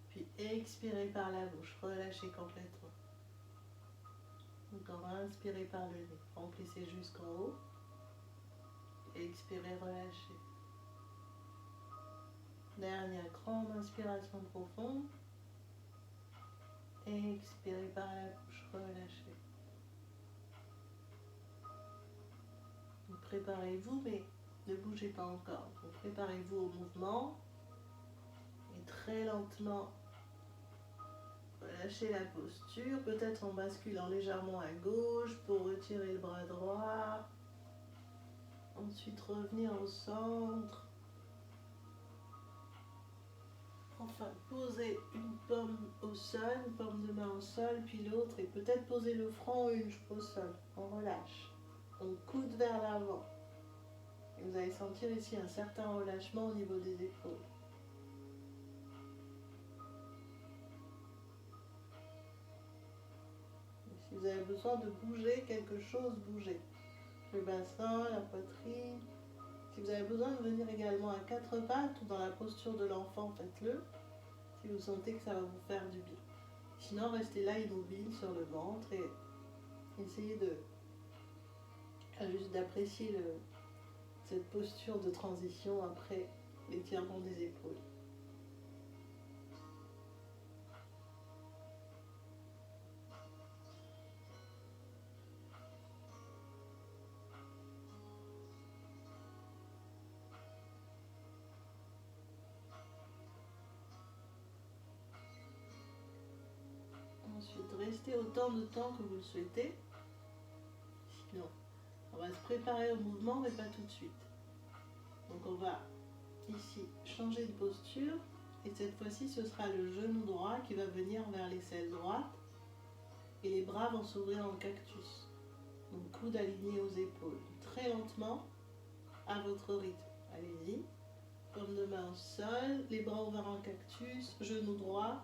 puis expirez par la bouche. Relâchez complètement. Encore inspirez par le nez. Remplissez jusqu'en haut. Expirez, relâchez. Dernière grande inspiration profonde. Expirez par la bouche, relâchez. Préparez-vous, mais ne bougez pas encore. Préparez-vous au mouvement. Et très lentement, relâchez la posture. Peut-être en basculant légèrement à gauche pour retirer le bras droit. Ensuite, revenir au centre. Enfin, posez une paume au sol, une paume de main au sol, puis l'autre, et peut-être poser le front ou une joue au sol. On relâche. On coude vers l'avant. Et vous allez sentir ici un certain relâchement au niveau des épaules. Et si vous avez besoin de bouger quelque chose, bougez. Le bassin, la poitrine. Si vous avez besoin de venir également à quatre pattes ou dans la posture de l'enfant, faites-le. Si vous sentez que ça va vous faire du bien. Sinon, restez là immobile sur le ventre et essayez juste d'apprécier cette posture de transition après l'étirement des épaules. Ensuite, restez autant de temps que vous le souhaitez. Sinon, on va se préparer au mouvement, mais pas tout de suite. Donc on va ici changer de posture. Et cette fois-ci, ce sera le genou droit qui va venir vers l'aisselle droite. Et les bras vont s'ouvrir en cactus. Donc coude aligné aux épaules. Très lentement, à votre rythme. Allez-y. Paume de main au sol, les bras ouverts en cactus, genou droit,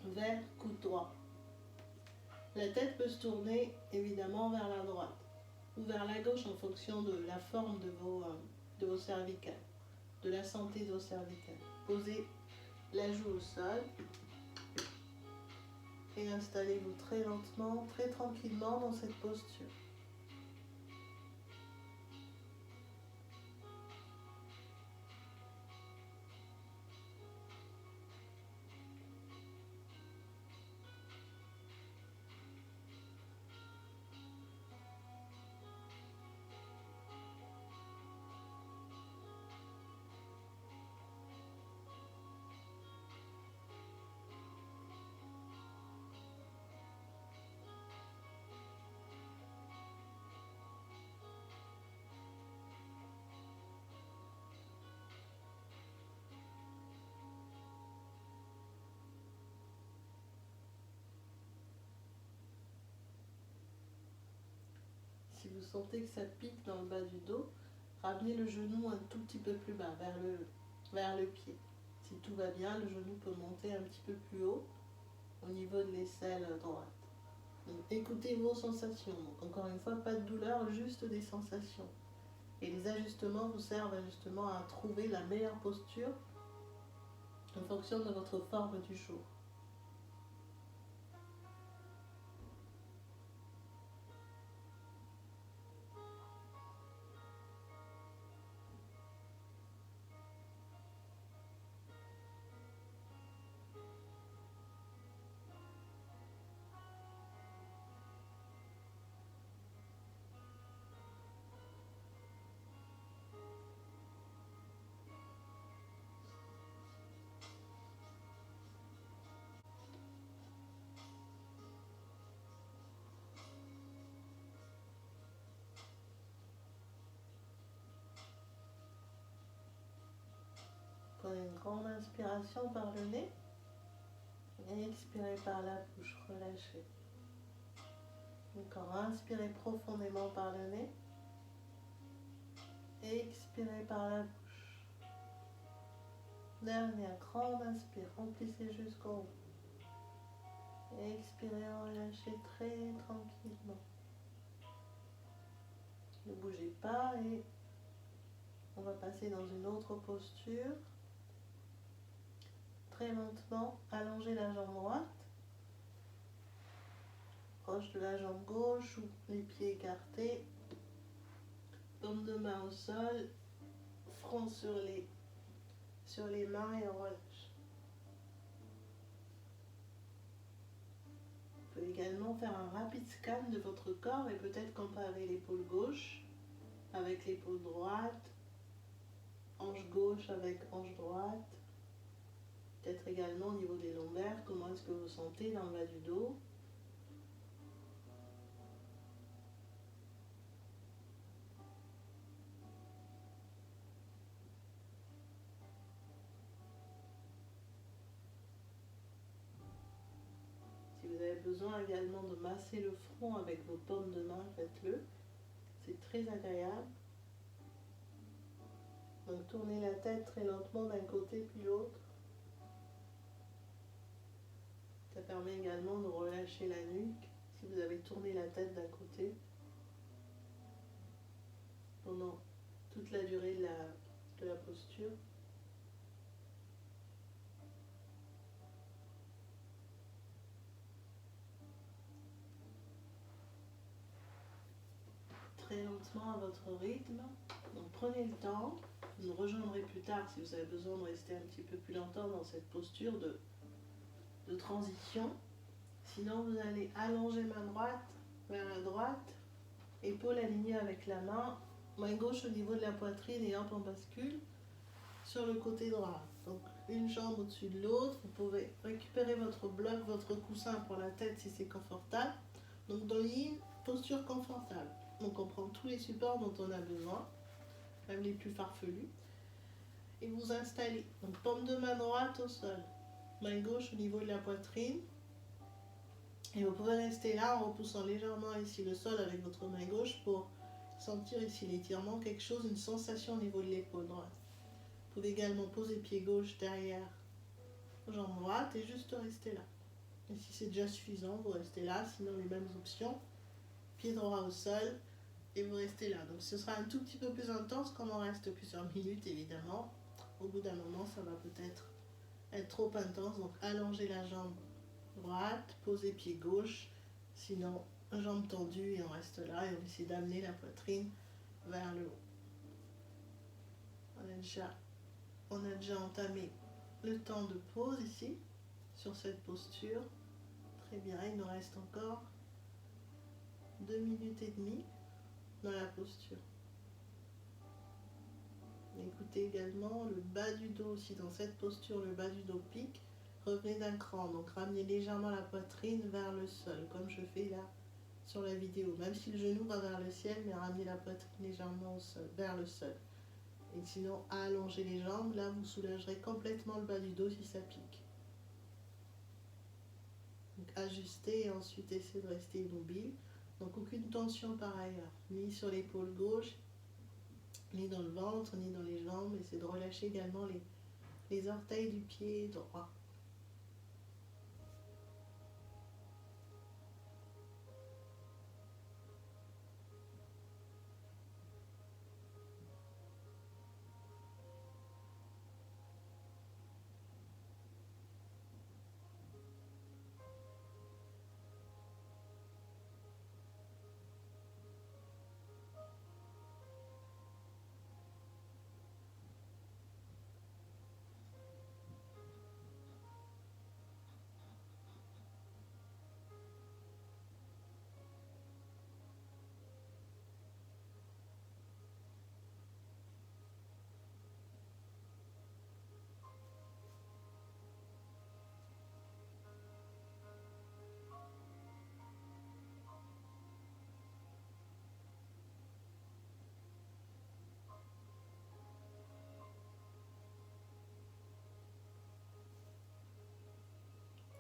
vers coude droit. La tête peut se tourner évidemment vers la droite ou vers la gauche en fonction de la forme de vos cervicales, de la santé de vos cervicales. Posez la joue au sol et installez-vous très lentement, très tranquillement dans cette posture. sentez que ça pique dans le bas du dos, ramenez le genou un tout petit peu plus bas, vers le pied. Si tout va bien, le genou peut monter un petit peu plus haut au niveau de l'aisselle droite. Donc, écoutez vos sensations. Donc, encore une fois, pas de douleur, juste des sensations. Et les ajustements vous servent justement à trouver la meilleure posture en fonction de votre forme du jour. Prenez une grande inspiration par le nez et expirez par la bouche, relâchez. Encore, inspirez profondément par le nez et expirez par la bouche. Dernière grande inspire, remplissez jusqu'en haut. Et expirez, relâchez très tranquillement. Ne bougez pas et on va passer dans une autre posture. Très lentement, allongez la jambe droite, proche de la jambe gauche ou les pieds écartés, paume de main au sol, front sur les mains et on relâche. Vous pouvez également faire un rapide scan de votre corps et peut-être comparer l'épaule gauche avec l'épaule droite, hanche gauche avec hanche droite. Peut-être également au niveau des lombaires, comment est-ce que vous sentez dans le bas du dos. Si vous avez besoin également de masser le front avec vos paumes de main, faites-le. C'est très agréable. Donc tournez la tête très lentement d'un côté puis l'autre. Ça permet également de relâcher la nuque si vous avez tourné la tête d'un côté pendant toute la durée de la posture. Très lentement à votre rythme. Donc prenez le temps. Vous nous rejoindrez plus tard si vous avez besoin de rester un petit peu plus longtemps dans cette posture de transition. Sinon, vous allez allonger main droite vers la droite, épaule alignée avec la main gauche au niveau de la poitrine et hop, on bascule sur le côté droit. Donc, une jambe au-dessus de l'autre. Vous pouvez récupérer votre bloc, votre coussin pour la tête si c'est confortable. Donc, dans l'île, posture confortable. Donc, on prend tous les supports dont on a besoin, même les plus farfelus. Et vous installez. Donc, paume de main droite au sol, main gauche au niveau de la poitrine. Et vous pouvez rester là en repoussant légèrement ici le sol avec votre main gauche pour sentir ici l'étirement, quelque chose, une sensation au niveau de l'épaule droite. Vous pouvez également poser pied gauche derrière jambe droite et juste rester là. Et si c'est déjà suffisant, vous restez là, sinon les mêmes options. Pied droit au sol et vous restez là. Donc ce sera un tout petit peu plus intense quand on reste plusieurs minutes évidemment. Au bout d'un moment, ça va peut-être être trop intense, donc allongez la jambe droite, posez pied gauche, sinon jambes tendues et on reste là et on essaie d'amener la poitrine vers le haut. On a déjà entamé le temps de pause ici sur cette posture. Très bien, il nous reste encore 2 minutes et demie dans la posture. Écoutez également le bas du dos aussi. Dans cette posture, le bas du dos pique. Revenez d'un cran, donc ramenez légèrement la poitrine vers le sol, comme je fais là sur la vidéo. Même si le genou va vers le ciel, mais ramenez la poitrine légèrement au sol, vers le sol. Et sinon, allongez les jambes. Là, vous soulagerez complètement le bas du dos si ça pique. Donc ajustez et ensuite essayez de rester immobile. Donc aucune tension par ailleurs, ni sur l'épaule gauche, ni dans le ventre, ni dans les jambes. Essayez de relâcher également les orteils du pied droit.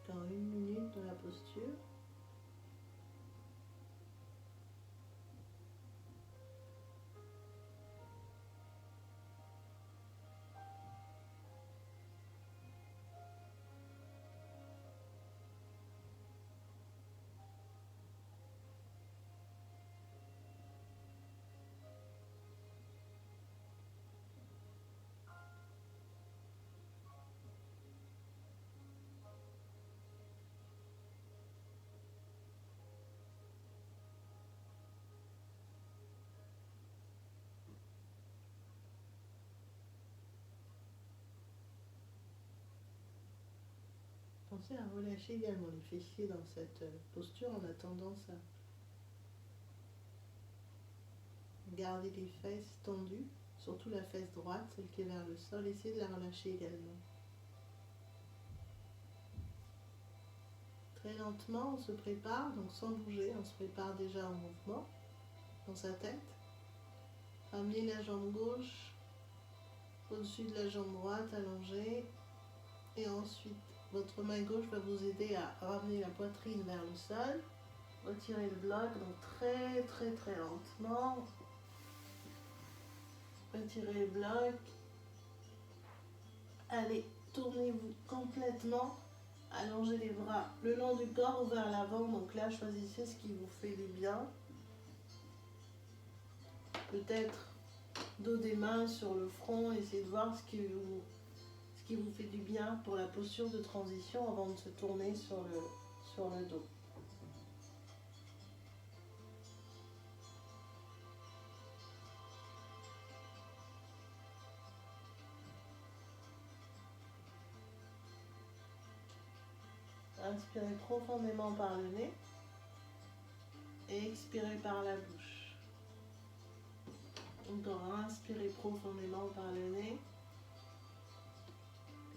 Encore 1 minute dans la posture. Pensez à relâcher également les fessiers dans cette posture. On a tendance à garder les fesses tendues, surtout la fesse droite, celle qui est vers le sol. Essayez de la relâcher également. Très lentement, on se prépare, donc sans bouger, on se prépare déjà en mouvement dans sa tête. Ramenez la jambe gauche au-dessus de la jambe droite, allongée. Et ensuite, votre main gauche va vous aider à ramener la poitrine vers le sol. Retirez le bloc, donc très très très lentement. Retirez le bloc. Allez, tournez-vous complètement. Allongez les bras le long du corps ou vers l'avant. Donc là, choisissez ce qui vous fait du bien. Peut-être dos des mains sur le front. Essayez de voir ce qui vous fait du bien pour la posture de transition avant de se tourner sur le dos. Inspirez profondément par le nez et expirez par la bouche. Encore, inspirez profondément par le nez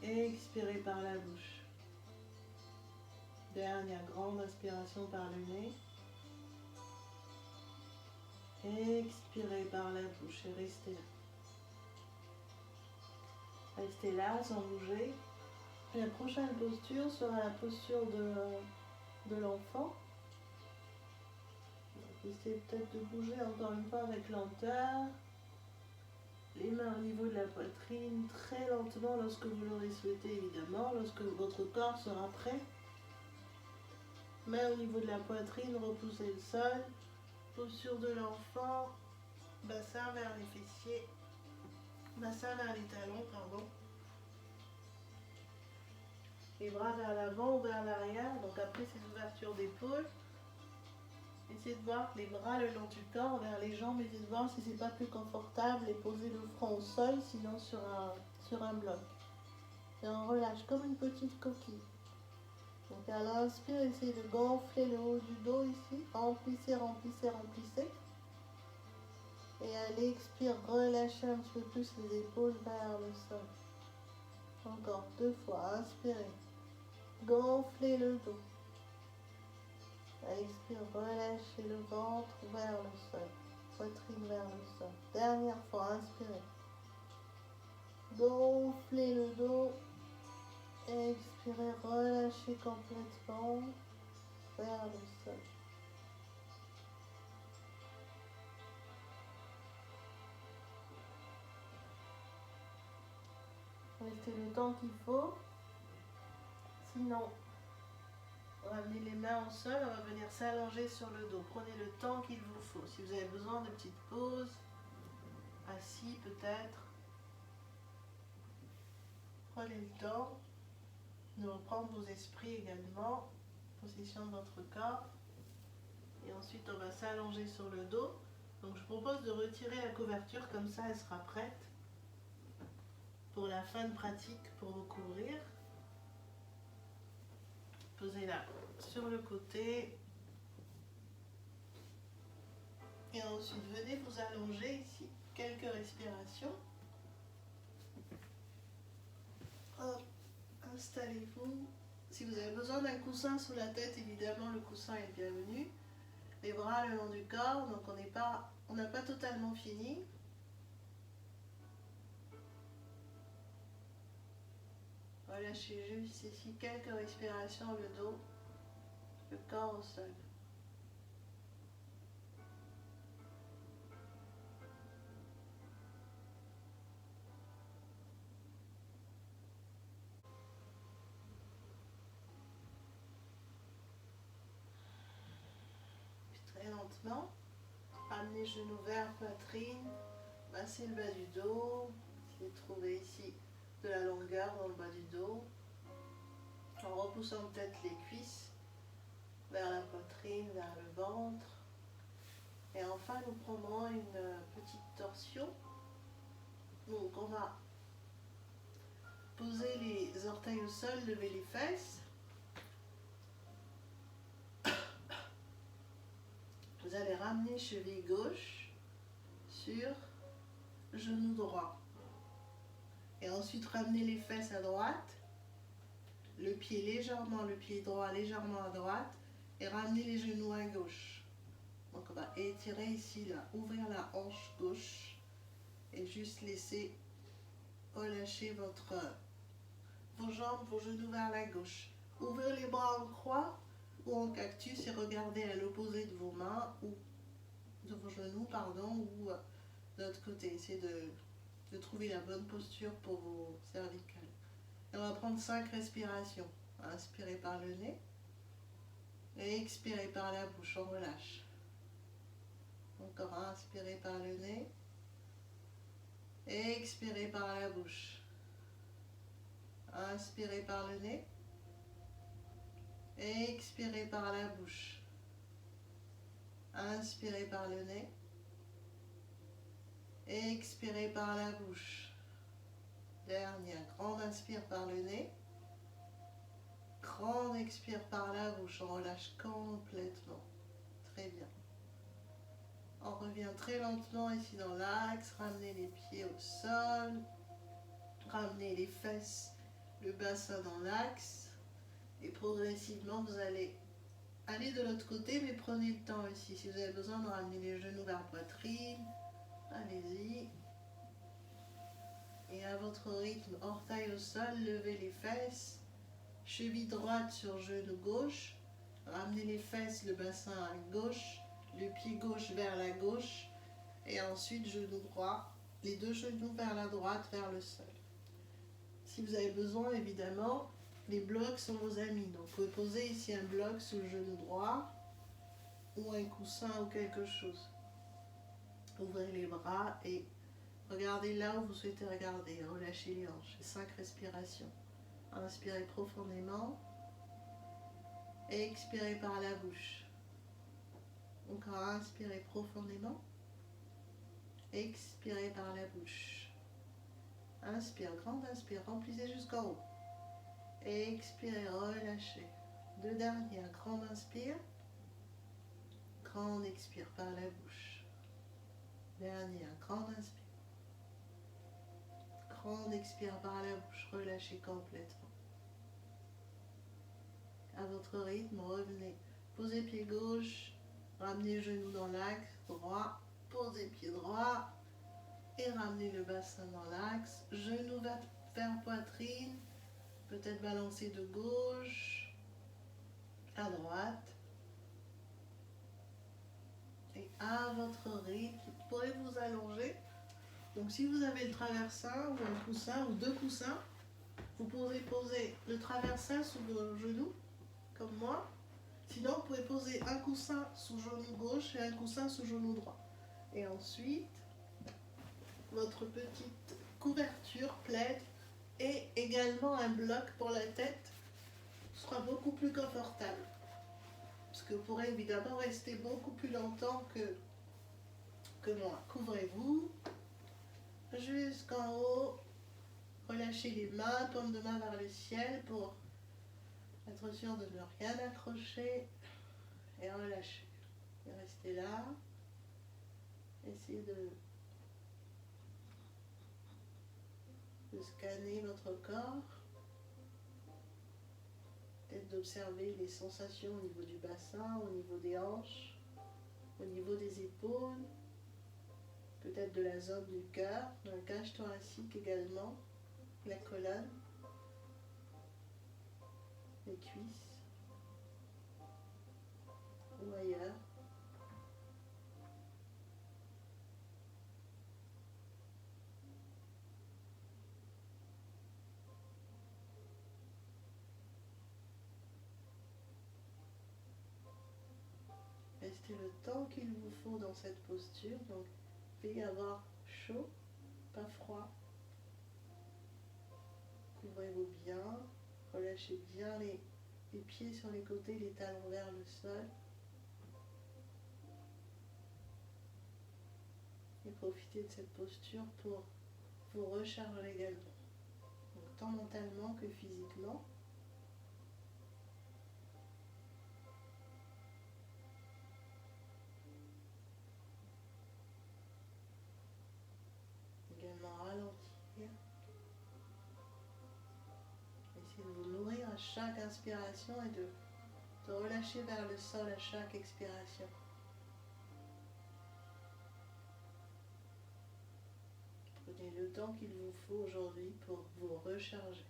et expirez par la bouche. Dernière grande inspiration par le nez. Expirez par la bouche et restez là. Restez là sans bouger. La prochaine posture sera la posture de l'enfant. Essayez peut-être de bouger encore une fois avec lenteur. Les mains au niveau de la poitrine, très lentement lorsque vous l'aurez souhaité évidemment, lorsque votre corps sera prêt. Mains au niveau de la poitrine, repoussez le sol. Posture de l'enfant, bassin vers les fessiers, bassin vers les talons, pardon. Les bras vers l'avant ou vers l'arrière, donc après ces ouvertures d'épaule. Essayez de voir les bras le long du corps, vers les jambes, essayez de voir si c'est pas plus confortable et posez le front au sol, sinon sur un bloc. Et on relâche comme une petite coquille. Donc à l'inspire, essayez de gonfler le haut du dos ici, remplissez, remplissez, remplissez. Et à l'expire, relâchez un petit peu plus les épaules vers le sol. Encore 2 fois, inspirez, gonflez le dos. À l'expire, relâchez le ventre vers le sol, poitrine vers le sol. Dernière fois, inspirez. Gonflez le dos. Expirez, relâchez complètement vers le sol. Mettez le temps qu'il faut. Sinon, ramenez les mains au sol, on va venir s'allonger sur le dos. Prenez le temps qu'il vous faut. Si vous avez besoin de petites pauses, assis peut-être, prenez le temps de reprendre vos esprits également, position de votre corps. Et ensuite, on va s'allonger sur le dos. Donc, je propose de retirer la couverture, comme ça, elle sera prête pour la fin de pratique, pour vous couvrir. Posez-la sur le côté. Et ensuite, venez vous allonger ici. Quelques respirations. Hop, installez-vous. Si vous avez besoin d'un coussin sous la tête, évidemment, le coussin est bienvenu. Les bras le long du corps, donc on n'a pas totalement fini. Relâchez juste ici quelques respirations, le dos, le corps au sol. Puis très lentement, amenez genoux vers poitrine, massez le bas du dos, essayez de trouver ici de la longueur dans le bas du dos, en repoussant peut-être les cuisses vers la poitrine, vers le ventre. Et enfin, nous prendrons une petite torsion. Donc, on va poser les orteils au sol, lever les fesses. Vous allez ramener cheville gauche sur genou droit. Et ensuite, ramener les fesses à droite. Le pied droit légèrement à droite. Et ramener les genoux à gauche. Donc on va étirer ici, là, ouvrir la hanche gauche et juste laisser relâcher vos jambes, vos genoux vers la gauche. Ouvrez les bras en croix ou en cactus et regardez à l'opposé de vos mains ou de vos genoux, ou de l'autre côté. Essayez de trouver la bonne posture pour vos cervicales. Et on va prendre 5 respirations. Inspirez par le nez et expirez par la bouche, on relâche. Encore inspirez par le nez et expirez par la bouche. Inspirez par le nez et expirez par la bouche. Inspirez par le nez et expirez par la bouche. Dernière, grande inspire par le nez. Grande expire par la bouche, on relâche complètement. Très bien. On revient très lentement ici dans l'axe, ramenez les pieds au sol, ramenez les fesses, le bassin dans l'axe et progressivement vous allez aller de l'autre côté, mais prenez le temps ici. Si vous avez besoin de ramener les genoux vers la poitrine, allez-y. Et à votre rythme, orteil au sol, levez les fesses, cheville droite sur genou gauche, ramenez les fesses, le bassin à gauche, le pied gauche vers la gauche et ensuite genou droit, les deux genoux vers la droite, vers le sol. Si vous avez besoin, évidemment, les blocs sont vos amis. Donc vous pouvez poser ici un bloc sous le genou droit ou un coussin ou quelque chose. Ouvrez les bras et regardez là où vous souhaitez regarder. Relâchez les hanches. 5 respirations. Inspirez profondément et expirez par la bouche. Encore inspirez profondément. Expirez par la bouche. Inspire, grande inspire, remplissez jusqu'en haut. Expirez, relâchez. 2 dernières, grande inspire. Grande expire par la bouche. Dernière, grande inspire. Grande expire par la bouche, relâchez complètement. À votre rythme, revenez. Posez pied gauche, ramenez genou dans l'axe droit, posez pied droit et ramenez le bassin dans l'axe. Genou vers poitrine, peut-être balancer de gauche à droite. Et à votre rythme, vous pourrez vous allonger. Donc si vous avez le traversin ou un coussin ou 2 coussins, Vous pouvez poser le traversin sous vos genoux, comme moi. Sinon, vous pouvez poser un coussin sous genou gauche et un coussin sous genou droit. Et ensuite, votre petite couverture plaide et également un bloc pour la tête sera beaucoup plus confortable. Parce que vous pourrez évidemment rester beaucoup plus longtemps que moi. Couvrez-vous jusqu'en haut. Relâchez les mains, paume de main vers le ciel pour être sûr de ne rien accrocher et relâcher. Et restez là. Essayez de scanner votre corps. Peut-être d'observer les sensations au niveau du bassin, au niveau des hanches, au niveau des épaules, peut-être de la zone du cœur, dans la cage thoracique également, la colonne, les cuisses ou ailleurs. Restez le temps qu'il vous faut dans cette posture, donc veuillez avoir chaud, pas froid. Couvrez-vous bien, relâchez bien les pieds sur les côtés, les talons vers le sol. Et profitez de cette posture pour vous recharger également. Donc, tant mentalement que physiquement. Également ralentir. Essayez de vous nourrir à chaque inspiration et de relâcher vers le sol à chaque expiration. Prenez le temps qu'il vous faut aujourd'hui pour vous recharger.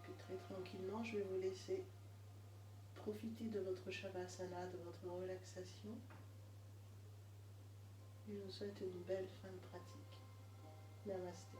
Puis très tranquillement, je vais vous laisser profiter de votre Shavasana, de votre relaxation. Je vous souhaite une belle fin de pratique. Namasté.